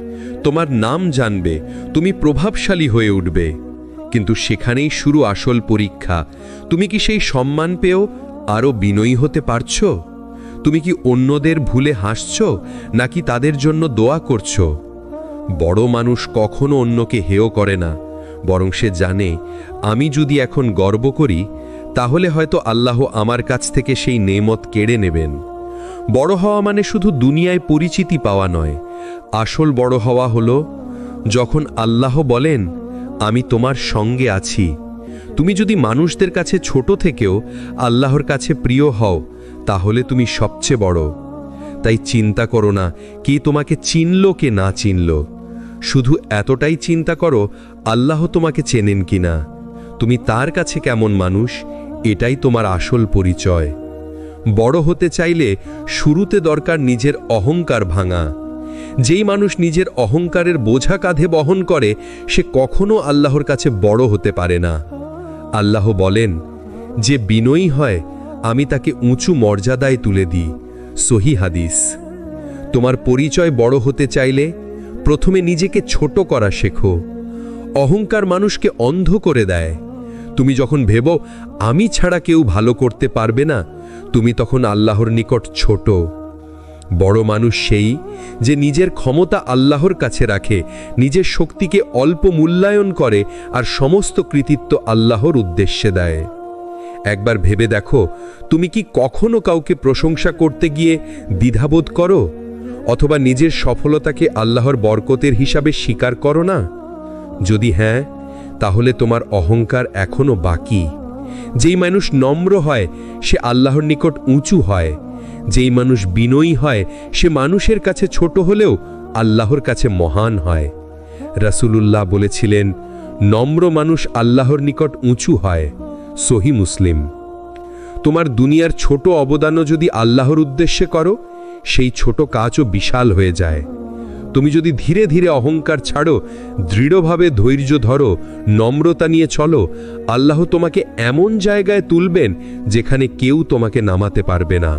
তোমার নাম জানবে, তুমি প্রভাবশালী হয়ে উঠবে। কিন্তু সেখানেই শুরু আসল পরীক্ষা। তুমি কি সেই সম্মান পেয়েও আরও বিনয়ী হতে পারছো? তুমি কি অন্যদের ভুলে হাসছো, নাকি তাদের জন্য দোয়া করছো? বড় মানুষ কখনো অন্যকে হেয় করে না, বরং সে জানে, আমি যদি এখন গর্ব করি, তাহলে হয়তো আল্লাহ আমার কাছ থেকে সেই নেমত কেড়ে নেবেন। বড় হওয়া মানে শুধু দুনিয়ায় পরিচিতি পাওয়া নয়। আসল বড় হওয়া হলো যখন আল্লাহ বলেন, আমি তোমার সঙ্গে আছি। তুমি যদি মানুষদের কাছে ছোট থেকেও আল্লাহর কাছে প্রিয় হও, তাহলে তুমি সবচেয়ে বড়। তাই চিন্তা করো না কে তোমাকে চিনল কে না চিনল, শুধু এতটাই চিন্তা করো আল্লাহ তোমাকে চেনেন কিনা, তুমি তার কাছে কেমন মানুষ, এটাই তোমার আসল পরিচয়। বড় হতে চাইলে শুরুতে দরকার নিজের অহংকার ভাঙা। যেই মানুষ নিজের অহংকারের বোঝা কাঁধে বহন করে, সে কখনো আল্লাহর কাছে বড় হতে পারে না। আল্লাহ বলেন, যে বিনয়ী হয় আমি তাকে উঁচু মর্যাদায় তুলে দিই। সহি হাদিস। তোমার পরিচয় বড় হতে চাইলে প্রথমে নিজেকে ছোট করা শেখো। অহংকার মানুষকে অন্ধ করে দেয়। তুমি যখন ভেবো আমি ছাড়া কেউ ভালো করতে পারবে না, তুমি তখন আল্লাহর নিকট ছোট। বড় মানুষ সেই যে নিজের ক্ষমতা আল্লাহর কাছে রাখে, নিজের শক্তিকে অল্প মূল্যায়ন করে আর সমস্ত কৃতিত্ব আল্লাহর উদ্দেশ্যে দেয়। একবার ভেবে দেখো, তুমি কি কখনো কাউকে প্রশংসা করতে গিয়ে দ্বিধাবোধ করো, অথবা নিজের সফলতাকে আল্লাহর বরকতের হিসাবে স্বীকার করো না? যদি হ্যাঁ, তাহলে তোমার অহংকার এখনো বাকি। যেই মানুষ নম্র হয় সে আল্লাহর নিকট উঁচু হয়। যেই মানুষ বিনয়ী হয় সে মানুষের কাছে ছোট হলেও আল্লাহর কাছে মহান হয়। রাসূলুল্লাহ বলেছিলেন, নম্র মানুষ আল্লাহর নিকট উঁচু হয়। সহি মুসলিম। তোমার দুনিয়ার ছোট অবদানও যদি আল্লাহর উদ্দেশ্যে করো, সেই ছোট কাজও বিশাল হয়ে যায়। তুমি যদি ধীরে ধীরে অহংকার ছাড়ো, দৃঢ়ভাবে ধৈর্য ধরো, নম্রতা নিয়ে চলো, আল্লাহ তোমাকে এমন জায়গায় তুলবেন যেখানে কেউ তোমাকে নামাতে পারবে না।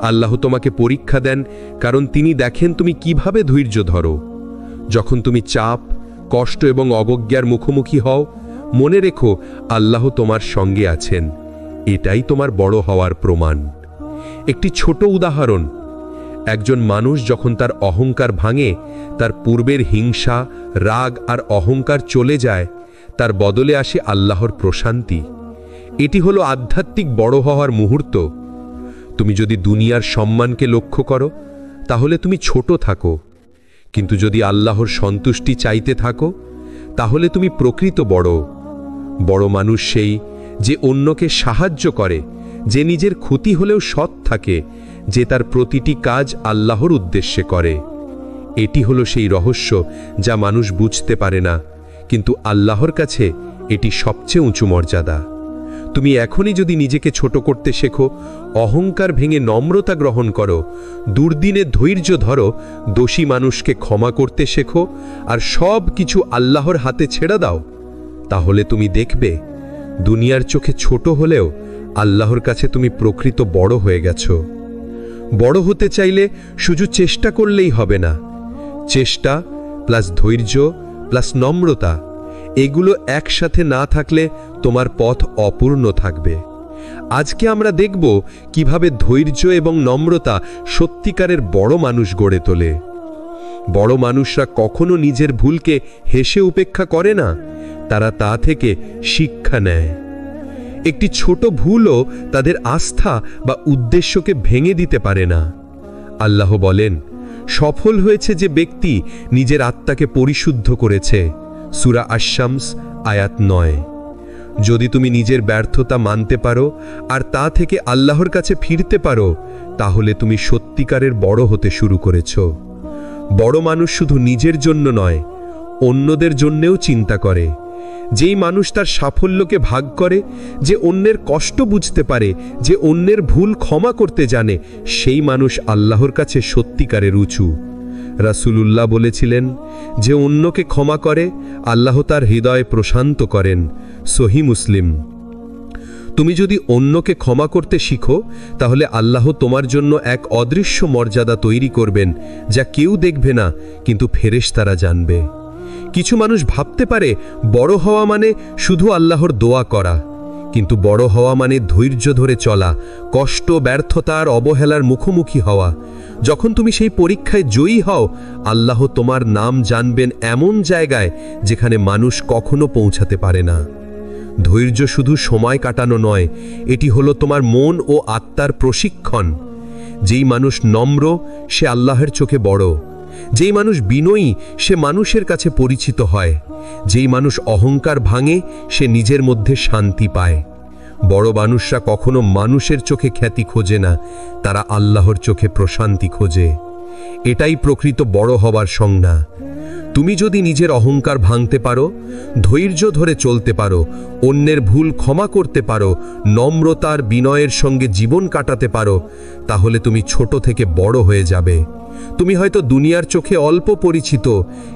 আল্লাহ তোমাকে পরীক্ষা দেন কারণ তিনি দেখেন তুমি কিভাবে ধৈর্য ধরো। যখন তুমি চাপ, কষ্ট এবং অবজ্ঞার মুখোমুখি হও, মনে রেখো আল্লাহ তোমার সঙ্গে আছেন। এটাই তোমার বড় হওয়ার প্রমাণ। একটি ছোট উদাহরণ, একজন মানুষ যখন তার অহংকার ভাঙে, তার পূর্বের হিংসা, রাগ আর অহংকার চলে যায়, তার বদলে আসে আল্লাহর প্রশান্তি। এটি হলো আধ্যাত্মিক বড় হওয়ার মুহূর্ত। তুমি যদি দুনিয়ার সম্মানকে লক্ষ্য করো, তাহলে তুমি ছোট থাকো, কিন্তু যদি আল্লাহর সন্তুষ্টি চাইতে থাকো, তাহলে তুমি প্রকৃত বড়। বড় মানুষ সেই যে অন্যকে সাহায্য করে, যে নিজের ক্ষতি হলেও সৎ থাকে, যে তার প্রতিটি কাজ আল্লাহর উদ্দেশ্যে করে। এটি হলো সেই রহস্য যা মানুষ বুঝতে পারে না, কিন্তু আল্লাহর কাছে এটি সবচেয়ে উঁচু মর্যাদা। তুমি এখনই যদি নিজেকে ছোট করতে শেখো, অহংকার ভেঙে নম্রতা গ্রহণ করো, দুর্দিনে ধৈর্য ধরো, দোষী মানুষকে ক্ষমা করতে শেখো, আর সব কিছু আল্লাহর হাতে ছেড়ে দাও, তাহলে তুমি দেখবে দুনিয়ার চোখে ছোট হলেও আল্লাহর কাছে তুমি প্রকৃত বড় হয়ে গেছো। বড় হতে চাইলে শুধু চেষ্টা করলেই হবে না, চেষ্টা প্লাস ধৈর্য প্লাস নম্রতা, এগুলো একসাথে না থাকলে তোমার পথ অপূর্ণ থাকবে। আজকে আমরা দেখব কিভাবে ধৈর্য এবং নম্রতা সত্যিকারের বড় মানুষ গড়ে তোলে। বড় মানুষরা কখনো নিজের ভুলকে হেসে উপেক্ষা করে না, তারা তা থেকে শিক্ষা নেয়। একটি ছোট ভুলও তাদের আস্থা বা উদ্দেশ্যকে ভেঙে দিতে পারে না। আল্লাহ বলেন, সফল হয়েছে যে ব্যক্তি নিজের আত্মাকে পরিশুদ্ধ করেছে। সূরা আশ-শামস আয়াত 9। যদি তুমি নিজের ব্যর্থতা মানতে পারো আর তা থেকে আল্লাহর কাছে ফিরতে পারো, তাহলে তুমি সত্যিকারের বড় হতে শুরু করেছো। বড় মানুষ শুধু নিজের জন্য নয়, অন্যদের জন্যেও চিন্তা করে। যেই মানুষ তার সাফল্যকে ভাগ করে, যে অন্যের কষ্ট বুঝতে পারে, যে অন্যের ভুল ক্ষমা করতে জানে, সেই মানুষ আল্লাহর কাছে সত্যিকারের উঁচু। রাসূলুল্লাহ বলেছিলেন, যে অন্যকে ক্ষমা করে আল্লাহ তার হৃদয় প্রশান্ত করেন। সহিহ মুসলিম। তুমি যদি অন্যকে ক্ষমা করতে শিখো, তাহলে আল্লাহ তোমার জন্য এক অদৃশ্য মর্যাদা তৈরি করবেন, যা কেউ দেখবে না, কিন্তু ফেরেশতারা জানবে। কিছু মানুষ ভাবতে পারে বড় হওয়া মানে শুধু আল্লাহর দোয়া করা, কিন্তু বড় হওয়া মানে ধৈর্য ধরে চলা, কষ্ট, ব্যর্থতা আর অবহেলার মুখোমুখি হওয়া। যখন তুমি সেই পরীক্ষায় জয়ী হও, আল্লাহ তোমার নাম জানবেন এমন জায়গায় যেখানে মানুষ কখনো পৌঁছাতে পারে না। ধৈর্য শুধু সময় কাটানো নয়, এটি হলো তোমার মন ও আত্মার প্রশিক্ষণ। যেই মানুষ নম্র, সে আল্লাহর চোখে বড়। যেই মানুষ বিনয়ী, সে মানুষের কাছে পরিচিত হয়। যেই মানুষ অহংকার ভাঙে, সে নিজের মধ্যে শান্তি পায়। বড় মানুষরা কখনো মানুষের চোখে খ্যাতি খোঁজে না, তারা আল্লাহর চোখে প্রশান্তি খোঁজে। এটাই প্রকৃত বড় হবার সংজ্ঞা। তুমি যদি নিজের অহংকার ভাঙতে পারো, ধৈর্য ধরে চলতে পারো, অন্যের ভুল ক্ষমা করতে পারো, নম্রতার বিনয়ের সঙ্গে জীবন কাটাতে পারো, তাহলে তুমি ছোট থেকে বড় হয়ে যাবে। তুমি হয়তো দুনিয়ার চোখে অল্প পরিচিত,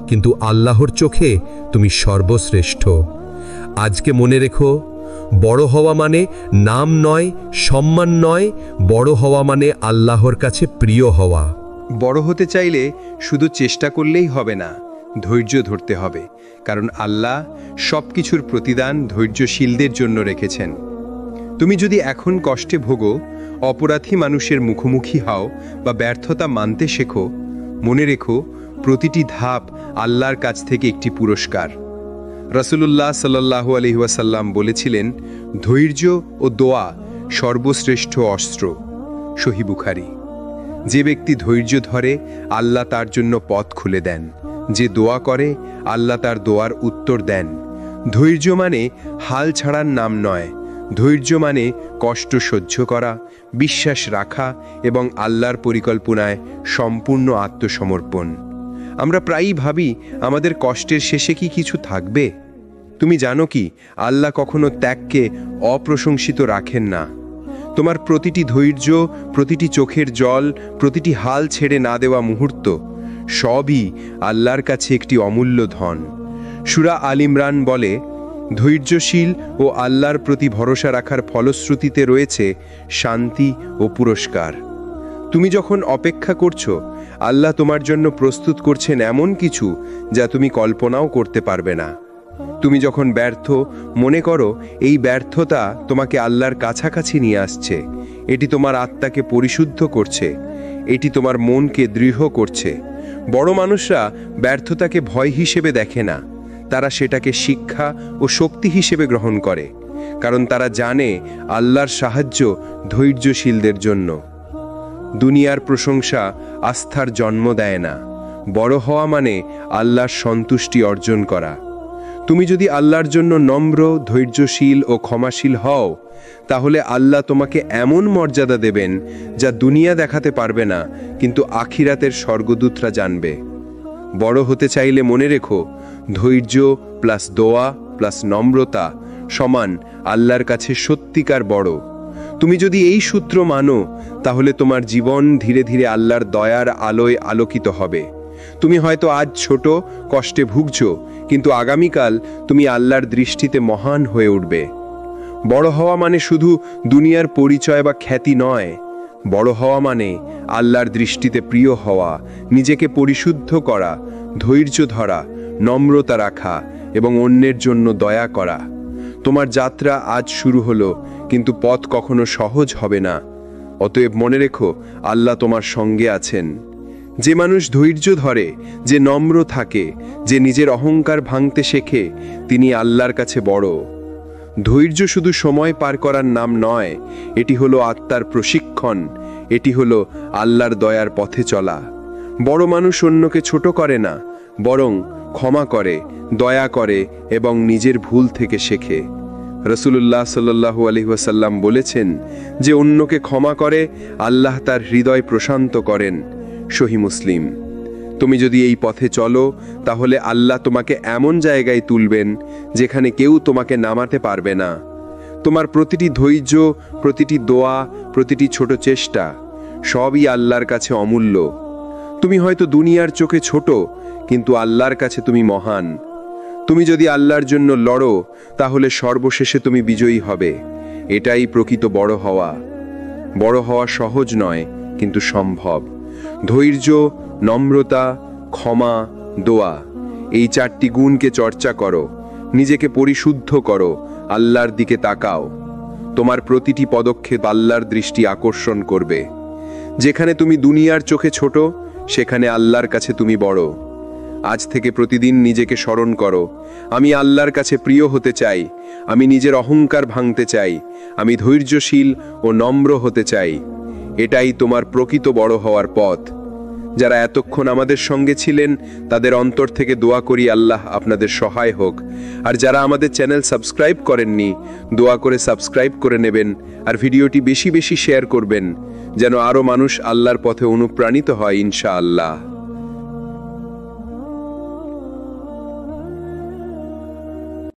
কিন্তু আল্লাহর চোখে তুমি সর্বশ্রেষ্ঠ। আজকে মনে রেখো, বড় হওয়া মানে নাম নয়, সম্মান নয়, বড় হওয়া মানে আল্লাহর কাছে প্রিয় হওয়া। বড় হতে চাইলে শুধু চেষ্টা করলেই হবে না, ধৈর্য ধরতে হবে, কারণ আল্লাহ সব কিছুর প্রতিদান ধৈর্যশীলদের জন্য রেখেছেন। তুমি যদি এখন কষ্টে ভোগো, অপরাধী মানুষের মুখোমুখি হও বা ব্যর্থতা মানতে শেখো, মনে রেখো প্রতিটি ধাপ আল্লাহর কাছ থেকে একটি পুরস্কার। রাসূলুল্লাহ সাল্লাল্লাহু আলাইহি ওয়াসাল্লাম বলেছিলেন, ধৈর্য ও দোয়া সর্বশ্রেষ্ঠ অস্ত্র। সহিহ বুখারী। যে ব্যক্তি ধৈর্য ধরে, আল্লাহ তার জন্য পথ খুলে দেন। যে দোয়া করে, আল্লাহ তার দোয়ার উত্তর দেন। ধৈর্য মানে হাল ছাড়ার নাম নয়, ধৈর্য মানে কষ্ট সহ্য করা, বিশ্বাস রাখা এবং আল্লাহর পরিকল্পনায় সম্পূর্ণ আত্মসমর্পণ। আমরা প্রায়ই ভাবি আমাদের কষ্টের শেষে কি কিছু থাকবে। তুমি জানো কি, আল্লাহ কখনো ত্যাগকে অপ্রশংসিত রাখেন না। তোমার প্রতিটি ধৈর্য, প্রতিটি চোখের জল, প্রতিটি হাল ছেড়ে না দেওয়া মুহূর্ত, সবই আল্লাহর কাছে একটি অমূল্য ধন। সূরা আল ইমরান বলে, ধৈর্যশীল ও আল্লাহর প্রতি ভরসা রাখার ফলশ্রুতিতে রয়েছে শান্তি ও পুরস্কার। তুমি যখন অপেক্ষা করছো, আল্লাহ তোমার জন্য প্রস্তুত করছেন এমন কিছু যা তুমি কল্পনাও করতে পারবে না। তুমি যখন ব্যর্থ, মনে করো এই ব্যর্থতা তোমাকে আল্লাহর কাছাকাছি নিয়ে আসছে। এটি তোমার আত্মাকে পরিশুদ্ধ করছে, এটি তোমার মনকে দৃঢ় করছে। বড় মানুষরা ব্যর্থতাকে ভয় হিসেবে দেখে না, তারা সেটাকে শিক্ষা ও শক্তি হিসেবে গ্রহণ করে, কারণ তারা জানে আল্লাহর সাহায্য ধৈর্যশীলদের জন্য। দুনিয়ার প্রশংসা আস্থার জন্ম দেয় না, বড় হওয়া মানে আল্লাহর সন্তুষ্টি অর্জন করা। তুমি যদি আল্লাহর জন্য নম্র, ধৈর্যশীল ও ক্ষমাশীল হও, তাহলে আল্লাহ তোমাকে এমন মর্যাদা দেবেন যা দুনিয়া দেখাতে পারবে না, কিন্তু আখিরাতের স্বর্গদূতরা জানবে। বড় হতে চাইলে মনে রেখো, ধৈর্য প্লাস দোয়া প্লাস নম্রতা সমান আল্লাহর কাছে সত্যিকার বড়। তুমি যদি এই সূত্র মানো, তাহলে তোমার জীবন ধীরে ধীরে আল্লাহর দয়ার আলোয় আলোকিত হবে। তুমি হয়তো আজ ছোট কষ্টে ভুগছো, কিন্তু আগামীকাল তুমি আল্লাহর দৃষ্টিতে মহান হয়ে উঠবে। বড় হওয়া মানে শুধু দুনিয়ার পরিচয় বা খ্যাতি নয়। বড় হওয়া মানে আল্লাহর দৃষ্টিতে প্রিয় হওয়া, নিজেকে পরিশুদ্ধ করা, ধৈর্য ধরা, নম্রতা রাখা এবং অন্যের জন্য দয়া করা। তোমার যাত্রা আজ শুরু হলো, কিন্তু পথ কখনো সহজ হবে না। অতএব মনে রেখো, আল্লাহ তোমার সঙ্গে আছেন। যে মানুষ ধৈর্য ধরে, যে নম্র থাকে, যে নিজের অহংকার ভাঙতে শেখে, তিনি আল্লাহর কাছে বড়। ধৈর্য শুধু সময় পার করার নাম নয়, এটি হলো আত্মার প্রশিক্ষণ, এটি হলো আল্লাহর দয়ার পথে চলা। বড় মানুষ অন্যকে ছোট করে না, বরং ক্ষমা করে, দয়া করে এবং নিজের ভুল থেকে শেখে। রাসূলুল্লাহ সাল্লাল্লাহু আলাইহি ওয়াসাল্লাম বলেছেন যে অন্যকে ক্ষমা করে আল্লাহ তার হৃদয় প্রশান্ত করেন। সহিহ মুসলিম। তুমি যদি এই পথে চলো, তাহলে আল্লাহ তোমাকে এমন জায়গায় তুলবেন যেখানে কেউ তোমাকে নামাতে পারবে না। তোমার প্রতিটি ধৈর্য, প্রতিটি দোয়া, প্রতিটি ছোট চেষ্টা সবই আল্লাহর কাছে অমূল্য। তুমি হয়তো দুনিয়ার চোখে ছোট, কিন্তু আল্লাহর কাছে তুমি মহান। তুমি যদি আল্লাহর জন্য লড়ো, তাহলে সর্বশেষে তুমি বিজয়ী হবে। এটাই প্রকৃত বড় হওয়া। বড় হওয়া সহজ নয়, কিন্তু সম্ভব। ধৈর্য, নম্রতা, ক্ষমা, দোয়া, এই চারটি গুণকে চর্চা করো। নিজেকে পরিশুদ্ধ করো, আল্লাহর দিকে তাকাও। তোমার প্রতিটি পদক্ষেপ আল্লাহর দৃষ্টি আকর্ষণ করবে। যেখানে তুমি দুনিয়ার চোখে ছোট, সেখানে আল্লাহর কাছে তুমি বড়। আজ থেকে প্রতিদিন নিজেকে স্মরণ করো, আমি আল্লাহর কাছে প্রিয় হতে চাই, আমি নিজের অহংকার ভাঙতে চাই, আমি ধৈর্যশীল ও নম্র হতে চাই। এটাই তোমার প্রকৃত বড় হওয়ার পথ। যারা এতক্ষণ আমাদের সঙ্গে ছিলেন, তাদের অন্তর থেকে দোয়া করি আল্লাহ আপনাদের সহায় হোক। আর যারা আমাদের চ্যানেল সাবস্ক্রাইব করেননি, দোয়া করে সাবস্ক্রাইব করে নেবেন আর ভিডিওটি বেশি বেশি শেয়ার করবেন, যেন আরও মানুষ আল্লাহর পথে অনুপ্রাণিত হয় ইনশাআল্লাহ।